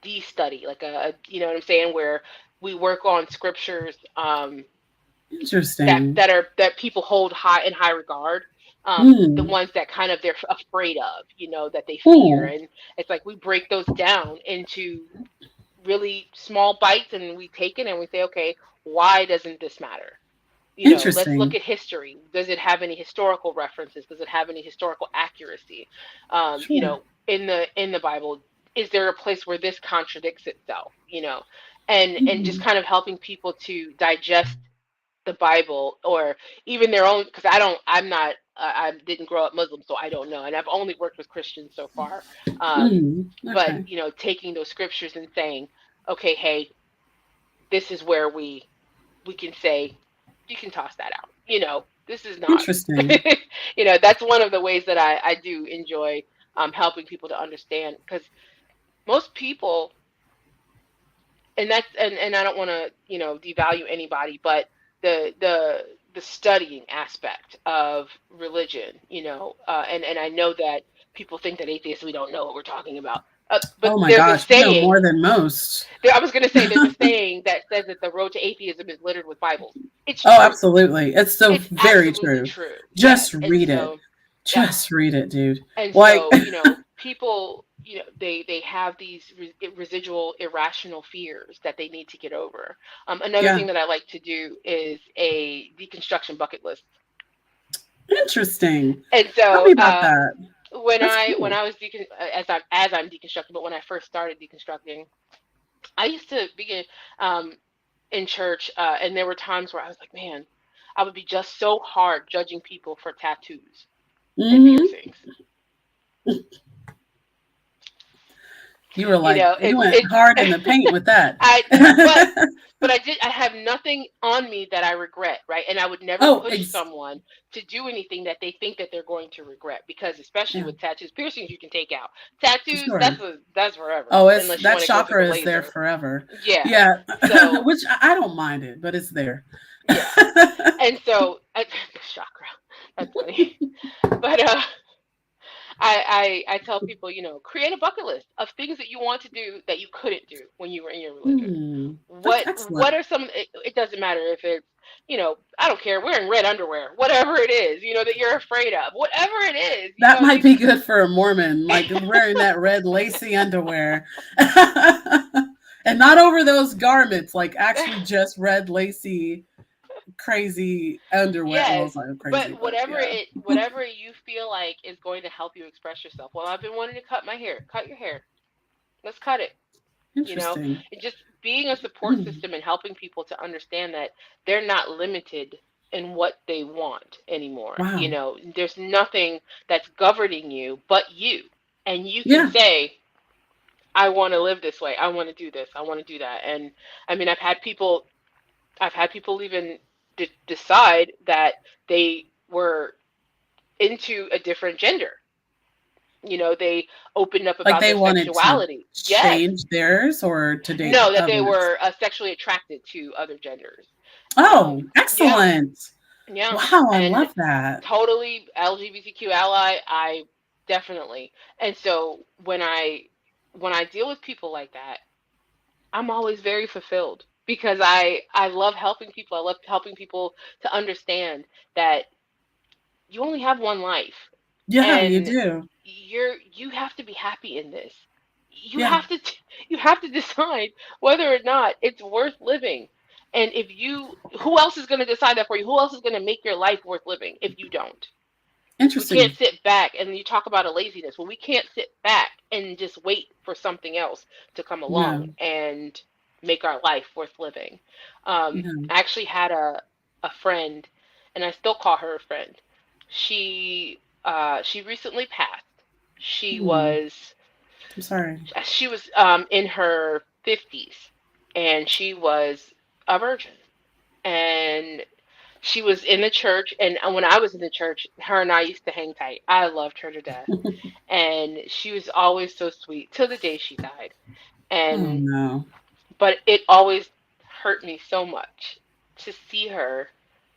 de-study, like you know what I'm saying, where we work on scriptures, that Interesting. that people hold high in high regard, the Hmm. ones that kind of they're afraid of, that they fear, Hmm. and it's like we break those down into really small bites, and we take it and we say, okay, why doesn't this matter? Let's look Interesting. at history. Does it have any historical references? Does it have any historical accuracy? Sure. In the Bible, is there a place where this contradicts itself? And just Hmm. kind of helping people to digest the Bible, or even their own, because I'm not, I didn't grow up Muslim, so I don't know, and I've only worked with Christians so far. Hmm. But Okay. taking those scriptures and saying, okay, hey, this is where we can say, you can toss that out. This is not, Interesting. that's one of the ways that I do enjoy helping people to understand, because most people, and I don't want to, devalue anybody, but the studying aspect of religion, and I know that people think that atheists, we don't know what we're talking about. But Oh my there's a gosh, we know saying, more than most. I was going to say, there's a saying that says that the road to atheism is littered with Bibles. It's Oh, true. absolutely. It's so It's very absolutely true. true. Yes. Just And read it. so, yeah. Just read it, dude. And Like, so, people, they have these residual irrational fears that they need to get over. Another yeah, thing that I like to do is a deconstruction bucket list. interesting. And Tell so, me about that. when That's I cool. was as I'm deconstructing, but when I first started deconstructing, I used to be um, in church, and there were times where I was like, man, I would be just so hard judging people for tattoos and Hmm. piercings. You were You like, know, you it's went it's hard in the paint with that. I but I have nothing on me that I regret, right? And I would never Oh, push someone to do anything that they think that they're going to regret, because especially yeah, with tattoos, piercings you can take out. for Tattoos, sure. that's forever, Oh, it's unless you that want to go through the chakra is there laser. forever. Yeah. Yeah, So, which I don't mind it, but it's there. yeah. And so, chakra. That's funny. But I tell people, create a bucket list of things that you want to do that you couldn't do when you were in your religion. That's What excellent. are some? It doesn't matter if it's, I don't care, wearing red underwear, whatever it is, that you're afraid of, whatever it is, That might you. be good for a Mormon, like wearing that red lacy underwear. And not over those garments, like actually just red lacy crazy underwear. Well, Yes, it's not but crazy, but whatever yeah. you feel like is going to help you express yourself. Well, I've been wanting to cut my hair. Cut your hair. Let's cut it. you know Interesting. and just being a support system and helping people to understand that they're not limited in what they want anymore. Wow. There's nothing that's governing you but you, and you can Yeah. say, I want to live this way, I want to do this, I want to do that. And I mean, I've had people even decide that they were into a different gender, They opened up Like about they their wanted to sexuality. Yes. change theirs or to date No, that they others. were sexually attracted to other genders. Oh, Yeah, excellent. yeah, Wow, I and love that. totally LGBTQ ally. I definitely. And so when I deal with people like that, I'm always very fulfilled because I love helping people. I love helping people to understand that you only have one life, Yeah, you and do. you have to be happy in this. You Yeah, have to you have to decide whether or not it's worth living. And if you who else is going to decide that for you? Who else is going to make your life worth living if you don't? We can't interesting. sit back, and you talk about a laziness. Well, we can't sit back and just wait for something else to come along No, and make our life worth living. no. I actually had a friend, and I still call her a friend. She recently passed. She Hmm, was I'm sorry. she was in her 50s, and she was a virgin, and she was in the church. And when I was in the church, her and I used to hang tight. I loved her to death, and she was always so sweet till the day she died. Oh And no. but it always hurt me so much to see her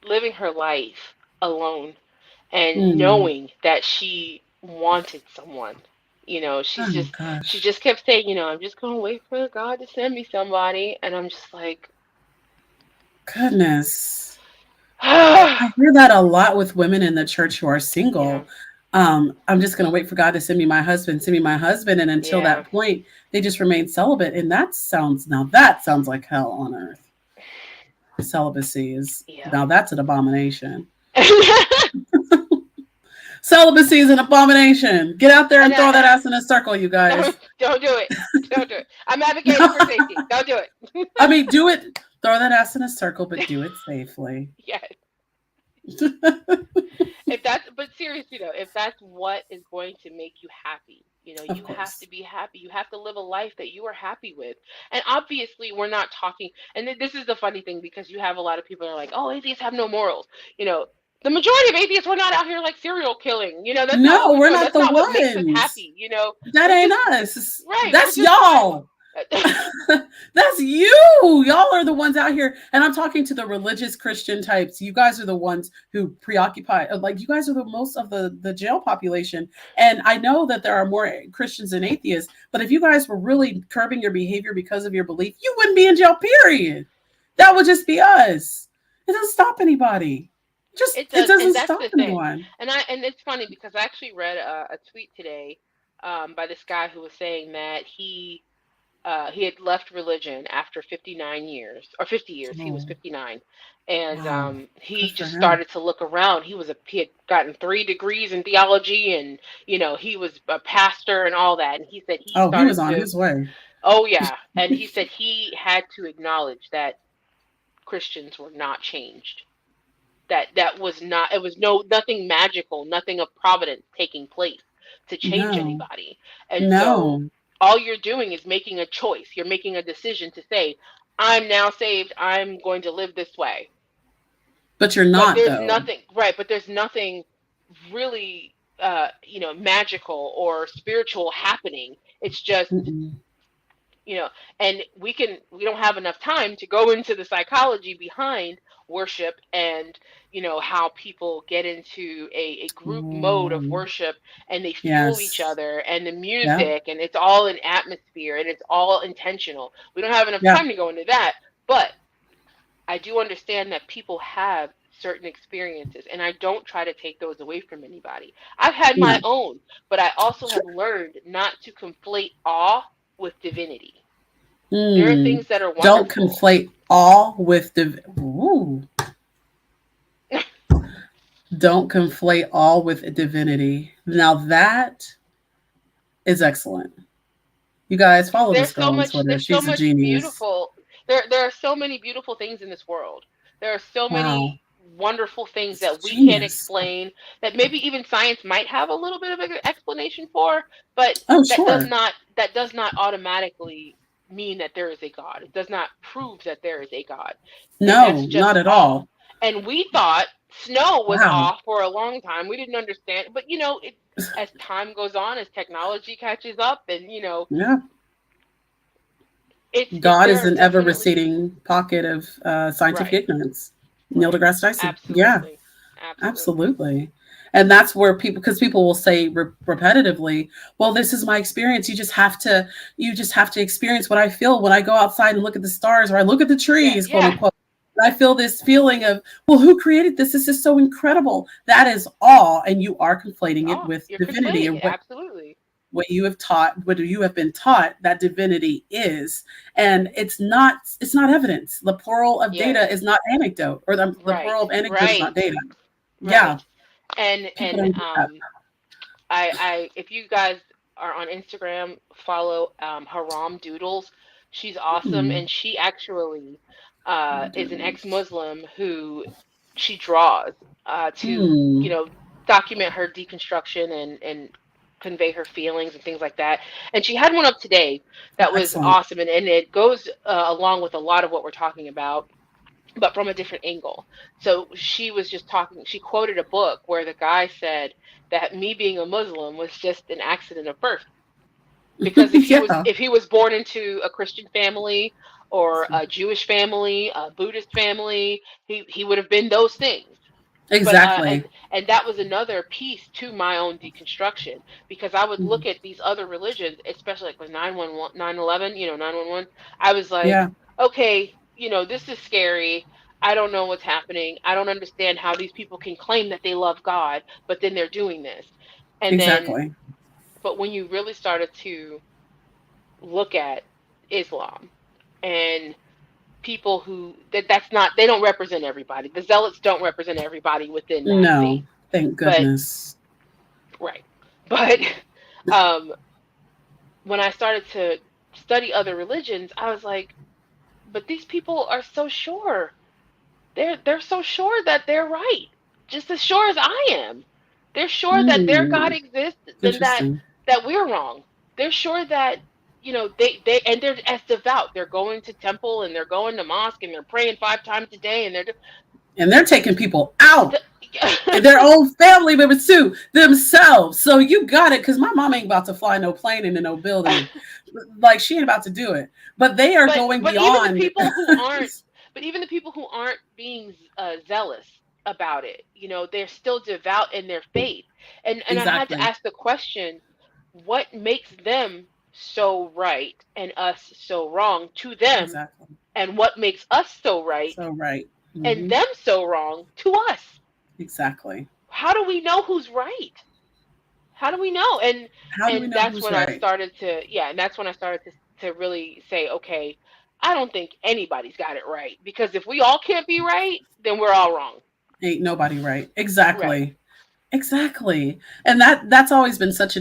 living her life alone and Hmm. knowing that she wanted someone. Oh She gosh. just kept saying, I'm just gonna wait for God to send me somebody, and I'm just like, Goodness. yeah, I hear that a lot with women in the church who are single. I'm just going to wait for God to send me my husband. And until yeah, that point, they just remain celibate. And that sounds like hell on earth. Celibacy is, yeah. now that's an abomination. Celibacy is an abomination. Get out there And and throw that ass in a circle, you don't guys. don't do it. Don't do it. I'm advocating for safety. Don't do it. I mean, do it. Throw that ass in a circle, but do it safely. Yes. But seriously though, if that's what is going to make you happy, Of you have course. to be happy. You have to live a life that you are happy with. And obviously, we're not talking. And this is the funny thing, because you have a lot of people that are like, "Oh, atheists have no morals." You know, the majority of atheists, we're not out here like serial killing. That's not what No, we're we're doing. not That's the not what makes us ones. happy. That We're ain't just us. right. We're That's just trying. y'all. That's you. Y'all are the ones out here. And I'm talking to the religious Christian types. You guys are the ones who preoccupy, like, you guys are the most of the jail population. And I know that there are more Christians than atheists, but if you guys were really curbing your behavior because of your belief, you wouldn't be in jail, period. That would just be us. It doesn't stop anybody. Just, It it does, and doesn't that's stop the thing. anyone. And it's funny because I actually read a tweet today, by this guy who was saying that he had left religion after 59 years, or 50 years. He was Oh, 59, and wow. Good he for just him. started to look around. He had gotten 3 degrees in theology, and he was a pastor and all that. And he said he Oh, he started was on to, his way. oh yeah, and he said he had to acknowledge that Christians were not changed. That was not, it was nothing magical, nothing of providence taking place to change No, anybody. And so no. all you're doing is making a choice. You're making a decision to say, I'm now saved, I'm going to live this way. But you're But not, there's though. nothing, right, but there's nothing really magical or spiritual happening. It's just, Mm-mm. you know and we don't have enough time to go into the psychology behind worship, and how people get into a group mode of Oh, worship, and they fuel each yes. other, and the Yeah, music, and it's all an atmosphere, and it's all intentional. We don't have enough yeah, time to go into that, but I do understand that people have certain experiences, and I don't try to take those away from anybody. I've had no. my own, but I also have Sure. learned not to conflate awe with divinity. There are Mm. things that are Don't wonderful. conflate all with the. Ooh. Don't conflate all with divinity. Now that is excellent. You guys follow this There's girl so on much Twitter. there's so She's a much genius. beautiful there are so many beautiful things in this world. There are so Wow. many wonderful things It's that we can't genius. explain, that maybe even science might have a little bit of an explanation for, but Oh, that does sure. not that does not automatically mean that there is a God. It does not prove that there is a God. And that's No, not just at awe. all. And we thought snow was Wow. awe for a long time. We didn't understand, but as time goes on, as technology catches up, and Yeah. it's God there is are an ever definitely receding pocket of scientific right, ignorance. Neil right, deGrasse Tyson. Yeah, absolutely, absolutely, absolutely. And that's where people, because people will say repetitively, well, this is my experience. You just have to experience what I feel when I go outside and look at the stars or I look at the yeah, trees, quote yeah, unquote. And I feel this feeling of, well, who created this? This is so incredible. That is all. And you are it's conflating it all with you're divinity, or conflating it, absolutely, what you have taught, what you have been taught that divinity is. And it's not evidence. The plural of yes, data is not anecdote, or the right, plural of anecdote is not right, data. Yeah. right, and People don't get that. I if you guys are on Instagram, follow Haram Doodles. She's awesome, Hmm. and she actually is an Doodles. ex-Muslim who she draws to Hmm. document her deconstruction and convey her feelings and things like that. And she had one up today that was Excellent. awesome, and it goes along with a lot of what we're talking about, but from a different angle. So she was just talking, she quoted a book where the guy said that me being a Muslim was just an accident of birth. Because Yeah. if he was born into a Christian family or a Jewish family, a Buddhist family, he would have been those things. But Exactly. and that was another piece to my own deconstruction, because I would Mhm. look at these other religions, especially like with 911, 9/11, 911. I was like, Yeah. okay, this is scary. I don't know what's happening. I don't understand how these people can claim that they love God, but then they're doing this. And then, Exactly. but when you really started to look at Islam and people who that's not, they don't represent everybody. The zealots don't represent everybody within that No. faith. Thank But goodness. right. But um, when I started to study other religions, I was like, but these people are so sure. They're so sure that they're right, just as sure as I am. They're sure that their God Hmm. exists, and Interesting. that we're wrong. They're sure that they and they're as devout. They're going to temple and they're going to mosque and they're praying 5 times a day and they're And they're taking people out. And their the, own family members too, themselves. So you got it, because my mom ain't about to fly no plane into no building. Like, she ain't about to do it. But they are but going but even the beyond. people who aren't but even the people who aren't being zealous about it, they're still devout in their faith. And I had to Exactly. ask the question, what makes them so right and us so wrong to them, Exactly. and what makes us so right So right. and Hmm. them so wrong to us? Exactly. How do we know who's right? How do we know? and How do we and know that's who's when I right? started to yeah and that's when I started to really say, okay, I don't think anybody's got it right, because if we all can't be right, then we're all wrong. Ain't nobody right. Right. Exactly. Exactly. And that's always been such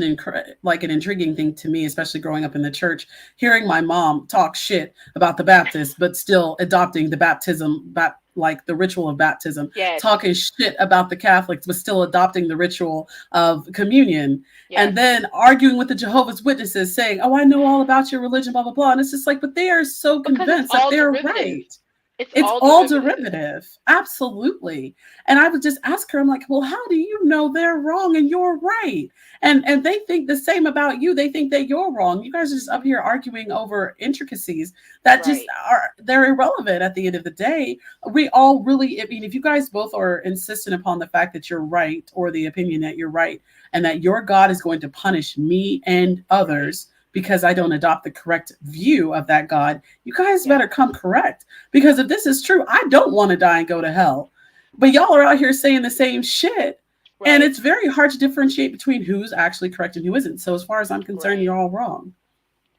like an intriguing thing to me, especially growing up in the church, hearing my mom talk shit about the Baptists, but still adopting the like the ritual of baptism, Yes. talking shit about the Catholics, but still adopting the ritual of communion, Yes. and then arguing with the Jehovah's Witnesses saying, "Oh, I know all about your religion, blah, blah, blah." And it's just like, but they are so Because it's convinced that all they're derivative. right. It's It's all all derivative. derivative. Absolutely. And I would just ask her, I'm like, well, how do you know they're wrong and you're right? And they think the same about you. They think that you're wrong. You guys are just up Hmm. here arguing over intricacies that just Right. they're irrelevant at the end of the day. We all really, I mean, if you guys both are insistent upon the fact that you're right, or the opinion that you're right, and that your God is going to punish me and Right. others because I don't adopt the correct view of that God, you guys Yeah. better come correct. Because if this is true, I don't want to die and go to hell. But y'all are out here saying the same shit. And Right. it's very hard to differentiate between who's actually correct and who isn't. So as far as I'm concerned, Right. you're all wrong.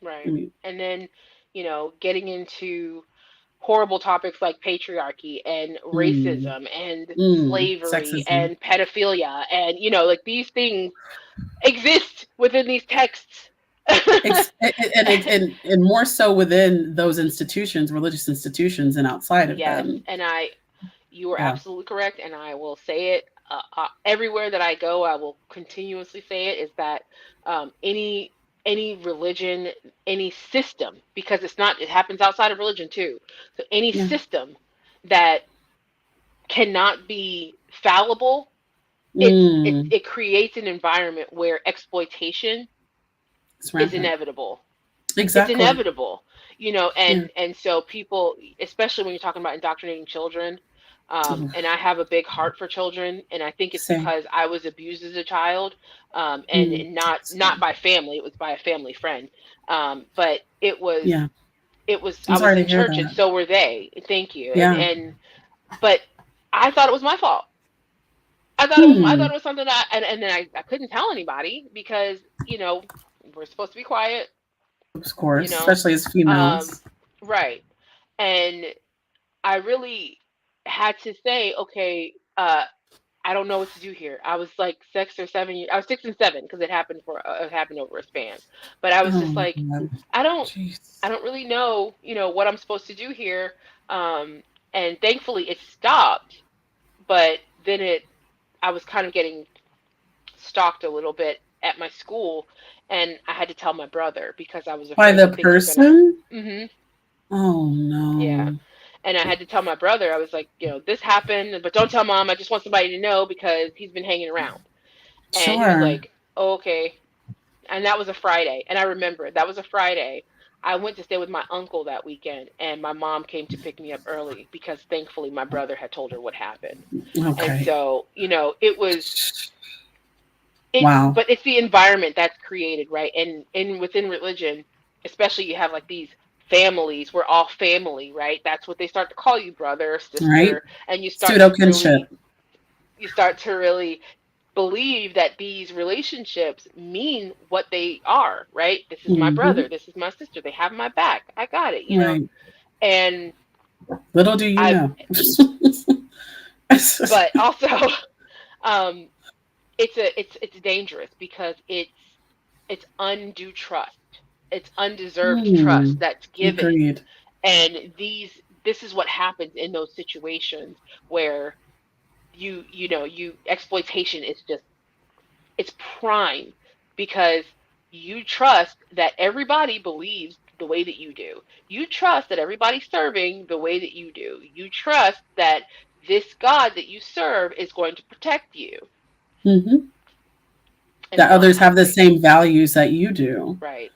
I Right. mean, And then, getting into horrible topics like patriarchy and mm, racism and slavery sexism. and pedophilia, and like these things exist within these texts. And more so within those institutions, religious institutions, and outside of Yes, them. and you are Yeah. absolutely correct, and I will say it everywhere that I go. I will continuously say it, is that any religion, any system, because it happens outside of religion too. So any Yeah. system that cannot be fallible it creates an environment where exploitation It's is rampant. inevitable. It's Exactly. inevitable, Yeah. and so people, especially when you're talking about indoctrinating children, Oof. and I have a big heart for children, and I think it's Same. because I was abused as a child, Mm. and not Same. by family, it was by a family friend, but Yeah. it was I'm I was sorry to in hear church and that. so were they. Thank you, Yeah. but I thought it was my fault. I thought Hmm. it was something and then I couldn't tell anybody because we're supposed to be quiet, Of you course, know, especially as um, females. right. And I really had to say, okay, I don't know what to do here. I was like 6 or 7 years. I was 6 and 7 because it happened over a span. But I was Oh just my like, God. I don't I Jeez. don't really know, what I'm supposed to do here. Um, and thankfully it stopped. But then I was kind of getting stalked a little bit at my school, and I had to tell my brother because I was By afraid the that things were gonna. person? Hmm. Oh Yeah. no. And I had to tell my brother, I was like, this happened, but don't tell mom. I just want somebody to know because he's been hanging around. And he was Sure. like, oh, okay. And that was a Friday. And I remember that was a Friday. I went to stay with my uncle that weekend, and my mom came to pick me up early because thankfully my brother had told her what happened. And Okay. so, Wow. but it's the environment that's created, right? And within religion, especially you have like these families, we're all family, right? That's what they start to call you, brother or Right? sister, and Pseudo kinship. you start to really believe that these relationships mean what they are, right? This is my Hmm. brother, this is my sister, they have my back. I got it. Right. And Little do you I know. but also um it's dangerous because it's undue trust. It's undeserved trust Hmm. that's given. Agreed. And this is what happens in those situations where you exploitation is just it's prime because you trust that everybody believes the way that you do. You trust that everybody's serving the way that you do. You trust that this God that you serve is going to protect you. Hmm. And That it's not others have the happening. same values that you do. Right.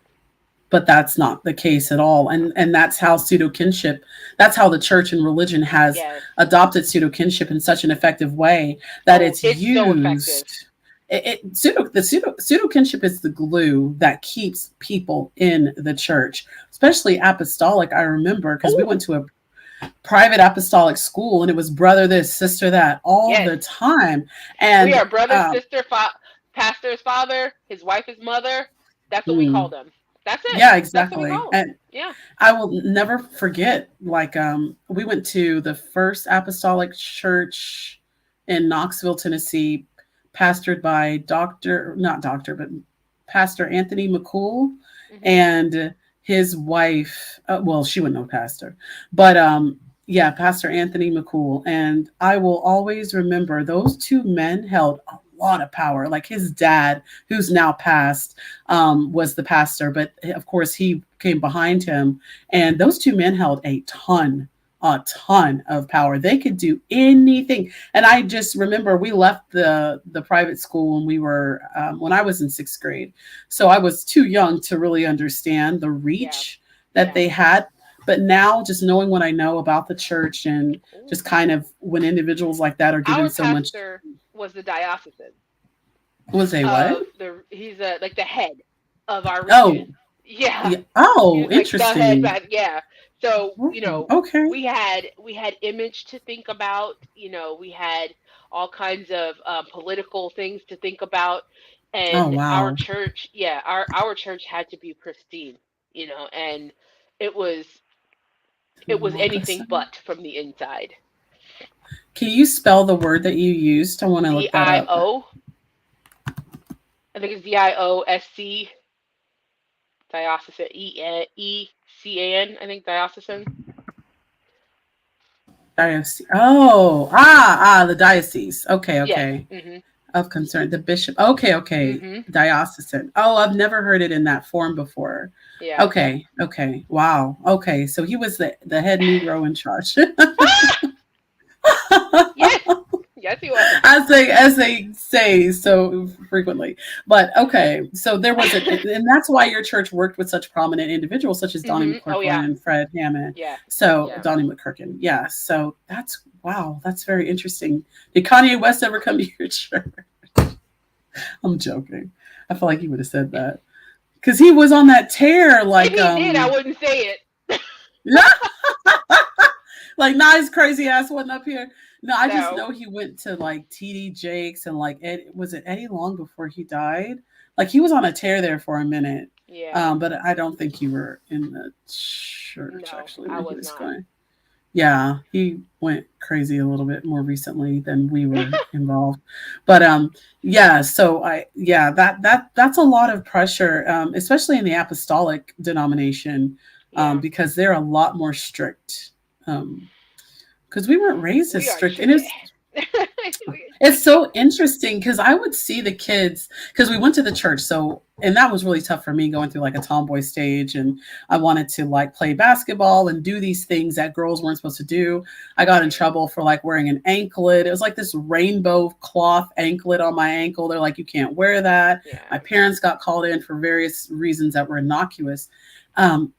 But that's not the case at all. And that's how pseudo kinship, that's how the church and religion has Yes. adopted pseudo kinship in such an effective way that Oh, it's it's so effective. used. Pseudo kinship is the glue that keeps people in the church, especially apostolic. I remember because we Oh, went to a private apostolic school and it was brother this, sister that all yes. the time. We And are brother, sister, pastor's father, his wife is mother. That's what we call mm, them. That's it. yeah, That's what we exactly. call them. And Yeah. I will never forget, like, we went to the First Apostolic Church in Knoxville, Tennessee, pastored by not doctor, but Pastor Anthony McCool Hmm. and his wife. Well, she wasn't no pastor, but yeah, Pastor Anthony McCool. And I will always remember those two men held a lot of power. Like his dad, who's now passed, was the pastor, but of course he came behind him. And those two men held a ton of power. They could do anything. And I just remember we left the private school when we were when I was in sixth grade, so I was too young to really understand the Yeah. reach that Yeah. they had. But now, just knowing what I know about the church and Ooh. just kind of when individuals like that are given Our so much, pastor was the diocesan was a what? of he's like the head of our Oh, region. Yeah. yeah. Oh, He's like the head interesting. yeah. So, Oh, okay. we had image to think about, we had all kinds of political things to think about. Oh, And our wow. church, yeah, our church had to be pristine, and it was it was anything but from the inside. Can you spell the word that you used? I want to look that up. DIO, I think it's DIOSC, diocesan, ECAN, I think diocesan. Diocese. The diocese. Okay, Yes. okay. Mhm. Of concern, the bishop. Okay, okay. Mhm. Diocesan. Oh, I've never heard it in that form before. Yeah. Okay, okay. Wow. Okay, so he was the head Negro in charge. Yes. Yes, he was. as they say so frequently. But okay, so there was and that's why your church worked with such prominent individuals such as Donnie Oh McClurkin yeah, and Fred Hammond. yeah, So yeah. Donnie McClurkin, yeah. So that's wow, that's very interesting. Did Kanye West ever come to your church? I'm joking. I feel like he would have said that because he was on that tear, If like he did, I wouldn't say it. yeah, like nah, his crazy ass wasn't up here. No, I just No. know he went to like TD Jakes and like was it Eddie Long before he died? Like he was on a tear there for a minute. Yeah. But I don't think you were in the church No, actually I when he was was not. going. Yeah, he went crazy a little bit more recently than we were involved. But yeah, so that's a lot of pressure, especially in the apostolic denomination, Yeah. because they're a lot more strict. Because we weren't raised as We are strict, and it's so interesting because I would see the kids because we went to the church. So, and that was really tough for me going through like a tomboy stage. And I wanted to like play basketball and do these things that girls weren't supposed to do. I got in trouble for like wearing an anklet. It was like this rainbow cloth anklet on my ankle. They're like, you can't wear that. Yeah. My parents got called in for various reasons that were innocuous. Um,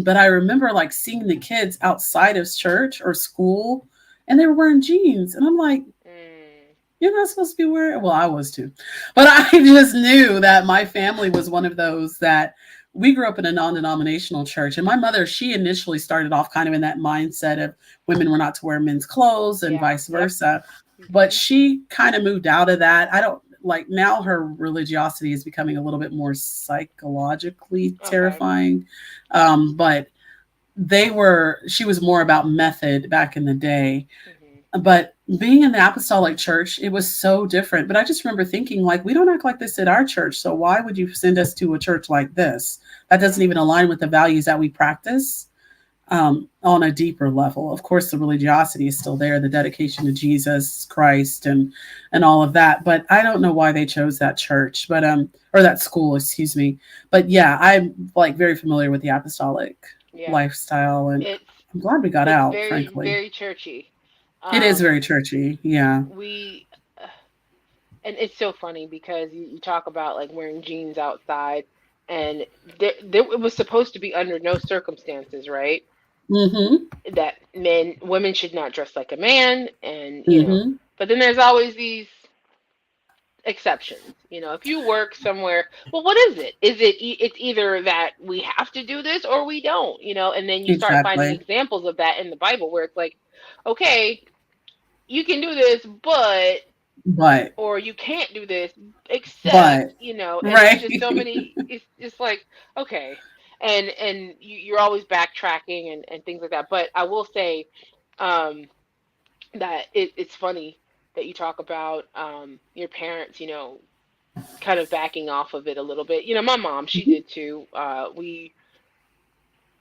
but I remember like seeing the kids outside of church or school and they were wearing jeans. And I'm like, Mm. you're not supposed to be wearing. Well, I was too, but I just knew that my family was one of those that we grew up in a non-denominational church, and my mother, she initially started off kind of in that mindset of women were not to wear men's clothes and Yeah. vice Yep. versa. But Hmm. she kind of moved out of that. I don't like now her religiosity is becoming a little bit more psychologically Okay. terrifying. But she was more about method back in the day, Hmm. but being in the apostolic church, it was so different. But I just remember thinking, like, we don't act like this at our church. So why would you send us to a church like this? That doesn't Yeah. even align with the values that we practice on a deeper level. Of course, the religiosity is still there, the dedication to Jesus Christ and all of that. But I don't know why they chose that church, but or that school, excuse me. But yeah, I'm like very familiar with the apostolic Yeah. lifestyle, and It's I'm glad we got it's out, very frankly. very churchy. It is Um, very churchy. Yeah. we and it's so funny because you talk about like wearing jeans outside, and it was supposed to be under no circumstances, right? Mm-hmm. That women should not dress like a man, and Mm-hmm. but then there's always these exceptions. If you work somewhere, well, what is it? It's either that we have to do this or we don't, and then you start finding Exactly. examples of that in the Bible where it's like, okay, you can do this, but But or you can't do this except, but and it's right. just so many, it's just like, okay. And you're always backtracking and things like that. But I will say, um, that it's funny that you talk about your parents, kind of backing off of it a little bit. My mom, she Mhm. did too.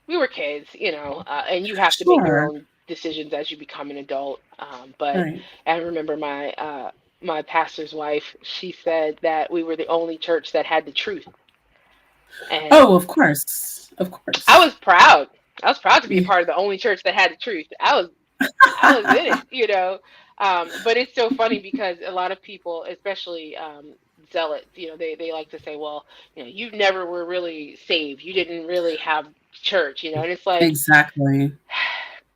We were kids, and you have to make your Sure. own decisions as you become an adult. But Right. I remember my pastor's wife. She said that we were the only church that had the truth, and Oh, of course. Of I course. was proud. I was proud to be a Yeah. part of the only church that had the truth. I was in it, But it's so funny because a lot of people, especially zealots, they like to say, well, you never were really saved. You didn't really have church, and it's like, Exactly.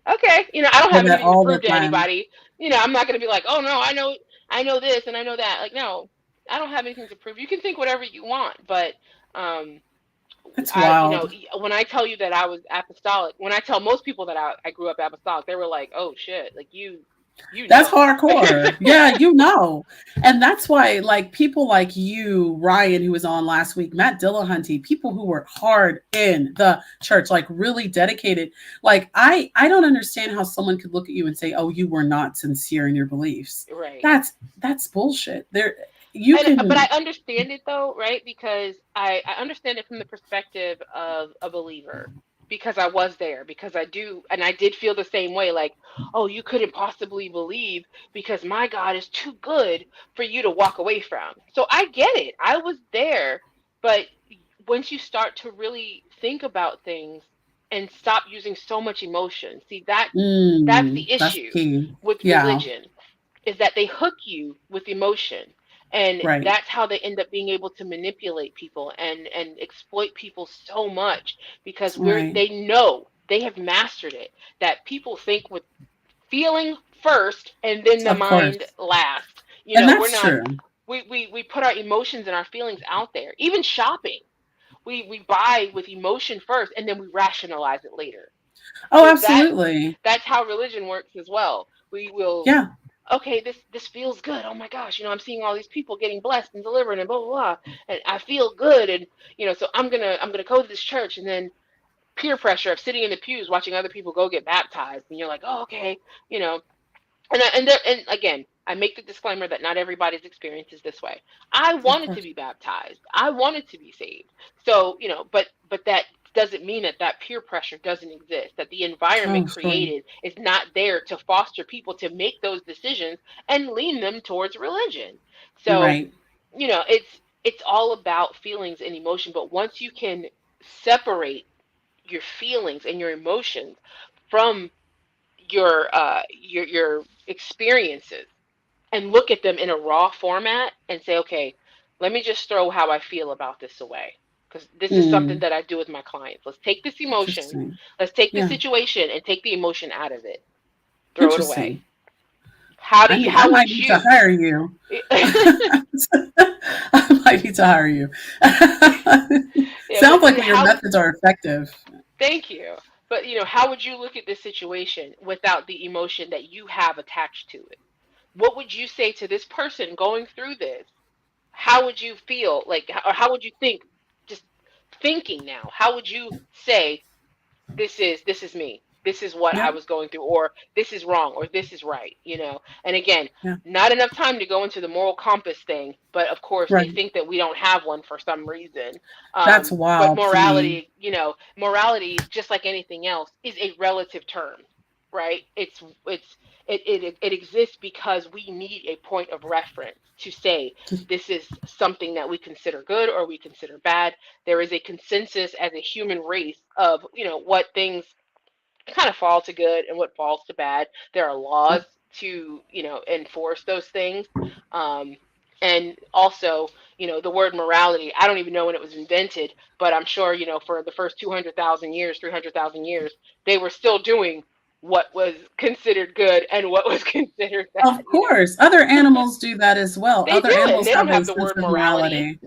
okay, I don't Say have that anything to all the prove to time. anybody. I'm not going to be like, oh no, I know this and I know that. Like, no, I don't have anything to prove. You can think whatever you want, but um, It's wild. when I tell you that I was apostolic, when I tell most people that I grew up apostolic, they were like, "Oh shit, like you That's know." hardcore. Yeah, And that's why, like, people like you, Ryan, who was on last week, Matt Dillahunty, people who were hard in the church, like really dedicated. Like, I don't understand how someone could look at you and say, oh, you were not sincere in your beliefs. Right. That's bullshit. You But I can understand it though, right? Because I understand it from the perspective of a believer. Because I was there, because I do, and I did feel the same way, like, oh, you couldn't possibly believe because my God is too good for you to walk away from. So I get it. I was there, but once you start to really think about things and stop using so much emotion, see that's the that's issue key. with Yeah. religion is that they hook you with emotion. And Right. that's how they end up being able to manipulate people and exploit people so much, because Right. they know, they have mastered it, that people think with feeling first and then the Of course. mind last. And We're that's not, true. we put our emotions and our feelings out there. Even shopping, we buy with emotion first and then we rationalize it later. Oh, So absolutely. that's how religion works as well. We will, Yeah. okay, this feels good. Oh my gosh, I'm seeing all these people getting blessed and delivered and blah blah blah, and I feel good, and so I'm gonna go to this church, and then peer pressure of sitting in the pews watching other people go get baptized, and you're like, oh okay, you know, and again, I make the disclaimer that not everybody's experience is this way. I Of wanted to course. be baptized. I wanted to be saved. So, but that doesn't mean that peer pressure doesn't exist, that the environment Oh, sure. created is not there to foster people to make those decisions and lean them towards religion. So, Right. it's all about feelings and emotion, but once you can separate your feelings and your emotions from your experiences and look at them in a raw format and say, okay, let me just throw how I feel about this away, because this is something Mm, that I do with my clients. Let's take this emotion, interesting. let's take the Yeah. situation and take the emotion out of it, throw it away. Interesting. I How might would need to you? hire you. I might need to hire you. Yeah, Sounds like your how? methods are effective. Thank you. But how would you look at this situation without the emotion that you have attached to it? What would you say to this person going through this? How would you feel, like, or how would you think, just thinking now, how would you say, this is me, this is what I Yeah. was going through, or this is wrong, or this is right? And again, Yeah. not enough time to go into the moral compass thing, but of course they Right. think that we don't have one for some reason. That's But wild to me. morality, just like anything else, is a relative term, right? It exists because we need a point of reference to say this is something that we consider good or we consider bad. There is a consensus as a human race of what things kind of fall to good and what falls to bad. There are laws to enforce those things. um, and also, the word morality, I don't even know when it was invented, but I'm sure, for the first 200,000 years, 300,000 years, they were still doing what was considered good and what was considered Of bad. course, other animals do that as well. They Other do it, and animals they don't have a have the sense word of morality. morality.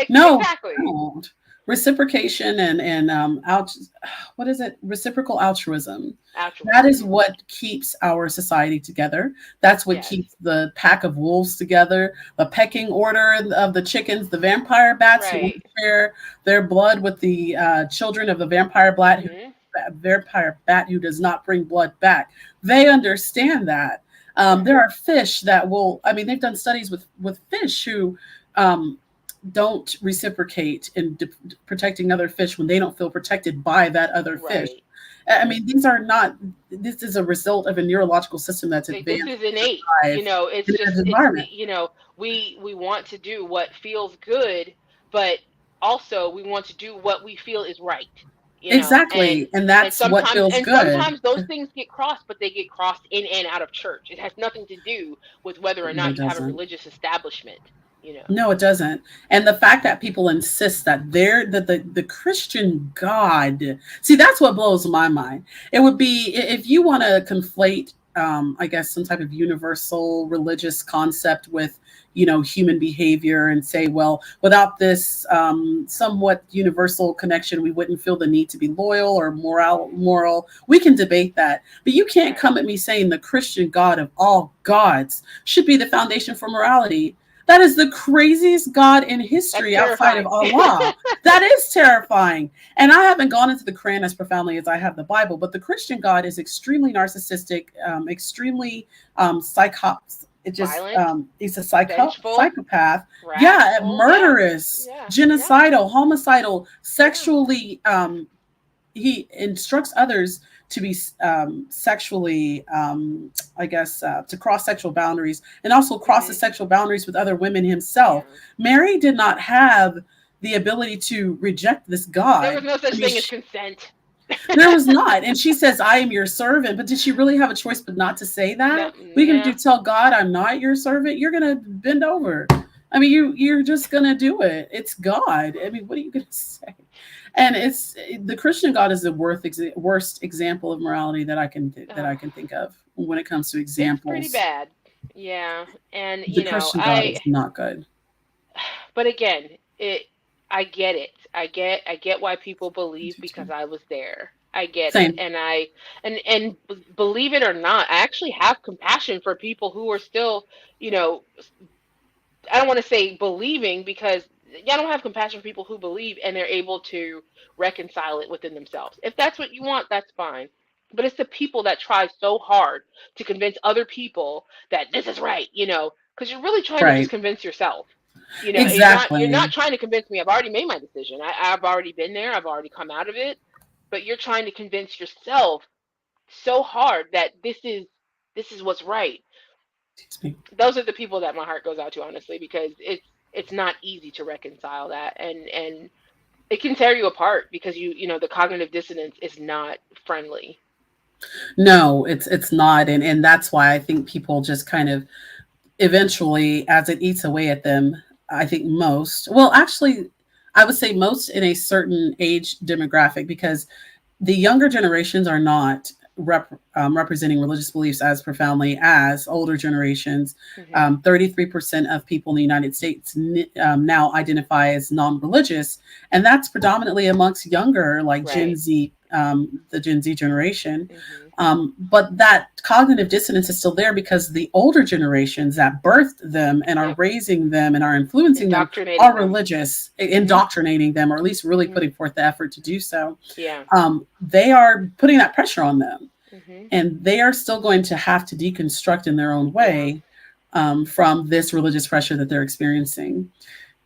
No, they Exactly. don't. Reciprocation and what is it? Reciprocal altruism. That is Altruism. what keeps our society together. That's what Yes. keeps the pack of wolves together, the pecking order of the chickens, the vampire bats who want Right. to share their blood with the children of the Mhm. vampire bat who does not bring blood back. They understand that. There Right. are fish that will. I mean, they've done studies with fish who um, don't reciprocate in protecting other fish when they don't feel protected by that other fish. Right. I mean, these are not. This is a result of a neurological system that's This advanced is to innate. thrive It's in just, an environment. we want to do what feels good, but also we want to do what we feel is right. And Exactly, and that's what sometimes feels and good. sometimes those things get crossed, but they get crossed in and out of church. It has nothing to do with whether It or really not you have a doesn't. religious establishment. No, it doesn't. And the fact that people insist that the Christian God, see, that's what blows my mind. It would be if you want to conflate, I guess, some type of universal religious concept with, human behavior and say, well, without this somewhat universal connection, we wouldn't feel the need to be loyal or moral. We can debate that. But you can't Right. come at me saying the Christian God of all gods should be the foundation for morality. That is the craziest God in That's history outside of terrifying. Allah. That is terrifying. And I haven't gone into the Quran as profoundly as I have the Bible, but the Christian God is extremely narcissistic, extremely psycho. It just Violent, he's a vengeful, psychopath. Yeah, wrathful. Yeah. murderous, Yeah. Yeah. genocidal, homicidal, Yeah. sexually. He instructs others to be sexually, I guess, to cross sexual boundaries and also cross the Mhm. sexual boundaries with other women himself. Yeah. Mary did not have the ability to reject this There was God. no I such mean, thing as consent. There was not. And she says, I am your servant. But did she really have a choice but not to say that? No, What are you going to yeah. do? Tell God I'm not your servant? You're going to bend over. I mean, you're just going to do it. It's God. I mean, what are you going to say? And it's the Christian God is the worst example of morality that I Oh, can think of when it comes to it's pretty examples. bad. Yeah, and The Christian God is not good. but again, it I get it. I get why people I believe do because too. I was there. I get it. Same. And believe it or not, I actually have compassion for people who are still, you know, I don't want to say believing because I don't have compassion for people who believe and they're able to reconcile it within themselves. If that's what you want, that's fine. But it's the people that try so hard to convince other people that this is right, because you're really trying to just Right. convince yourself. You're not Exactly. trying to convince me. I've already made my decision. I've already been there. I've already come out of it. But you're trying to convince yourself so hard that this is what's right. Excuse me. Those are the people that my heart goes out to, honestly, because it's not easy to reconcile that, and it can tear you apart because the cognitive dissonance is not friendly. No, it's not. And that's why I think people just kind of eventually, as it eats away at them, I think most, well, actually, I would say most in a certain age demographic, because the younger generations are not representing religious beliefs as profoundly as older generations. Hmm. 33% of people in the United States now identify as non-religious, and that's predominantly amongst younger, like Gen Right. Z, the Gen Z generation. Hmm. But that cognitive dissonance is still there because the older generations that birthed them and are Yep. raising them and are influencing them Indoctrinating are them. religious, Hmm. indoctrinating them, or at least really Hmm. putting forth the effort to do so. Yeah. They are putting that pressure on them, Hmm. and they are still going to have to deconstruct in their own Yeah. way from this religious pressure that they're experiencing.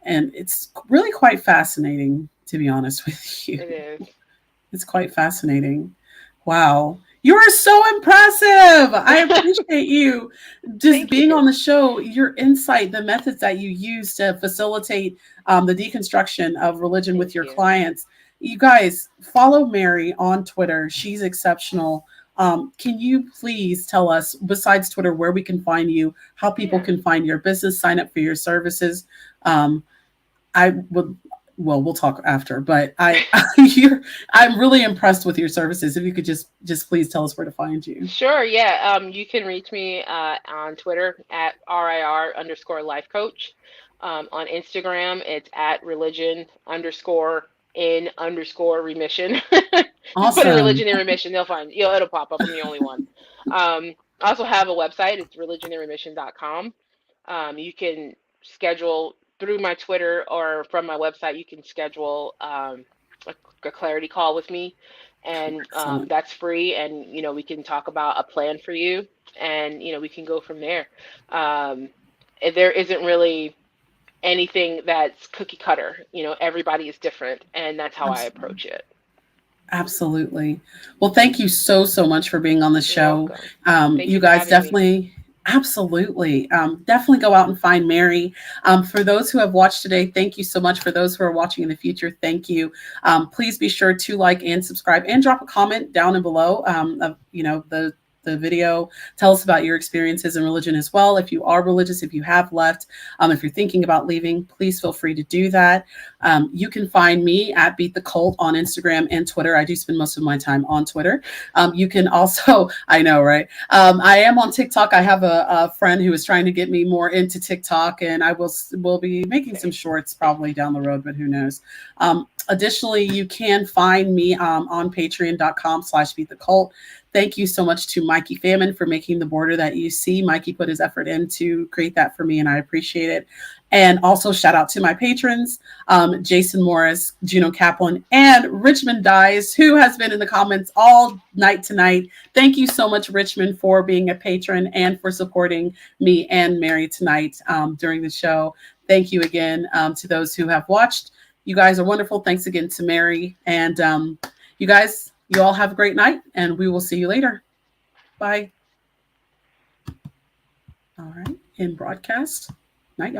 And it's really quite fascinating, to be honest with you. It is. It's quite fascinating. Wow. You are so impressive. I appreciate you just Thank being you. on the show, your insight, the methods that you use to facilitate the deconstruction of religion with Thank your you. clients. You guys follow Mary on Twitter. She's exceptional. Can you please tell us, besides Twitter, where we can find you, how people Yeah. can find your business, sign up for your services? Um, I would, well, we'll talk after, but I'm really impressed with your services. If you could just please tell us where to find you. Sure, yeah. You can reach me on Twitter at RIR_life coach. On Instagram, it's at religion_in_remission. Just put in Awesome. religion in remission, they'll find, it'll pop up. I'm the only one. I also have a website, it's religioninremission.com. You can schedule through my Twitter or from my website, you can schedule a clarity call with me, and Excellent. that's free. And we can talk about a plan for you, and we can go from there. Um, there isn't really anything that's cookie cutter. Everybody is different, and that's how I Absolutely. approach it. Absolutely. Well, thank you so much for being on the You're show. welcome. Thank You you for guys having me. definitely, absolutely, definitely go out and find Mary. For those who have watched today, thank you so much. For those who are watching in the future, thank you. Please be sure to like and subscribe and drop a comment down and below of the video. Tell us about your experiences in religion as well. If you are religious, if you have left, if you're thinking about leaving, please feel free to do that. You can find me at Beat the Cult on Instagram and Twitter. I do spend most of my time on Twitter. You can also, I know, right? I am on TikTok. I have a friend who is trying to get me more into TikTok, and I will be making some Okay. shorts probably down the road, but who knows? Additionally, you can find me on patreon.com/beat the cult. Thank you so much to Mikey Famine for making the border that you see. Mikey put his effort in to create that for me, and I appreciate it. And also shout out to my patrons, Jason Morris, Juno Kaplan, and Richmond Dyes, who has been in the comments all night tonight. Thank you so much, Richmond, for being a patron and for supporting me and Mary tonight during the show. Thank you again to those who have watched. You guys are wonderful. Thanks again to Mary. And you guys, you all have a great night, and we will see you later. Bye. All right. In broadcast. Night, y'all.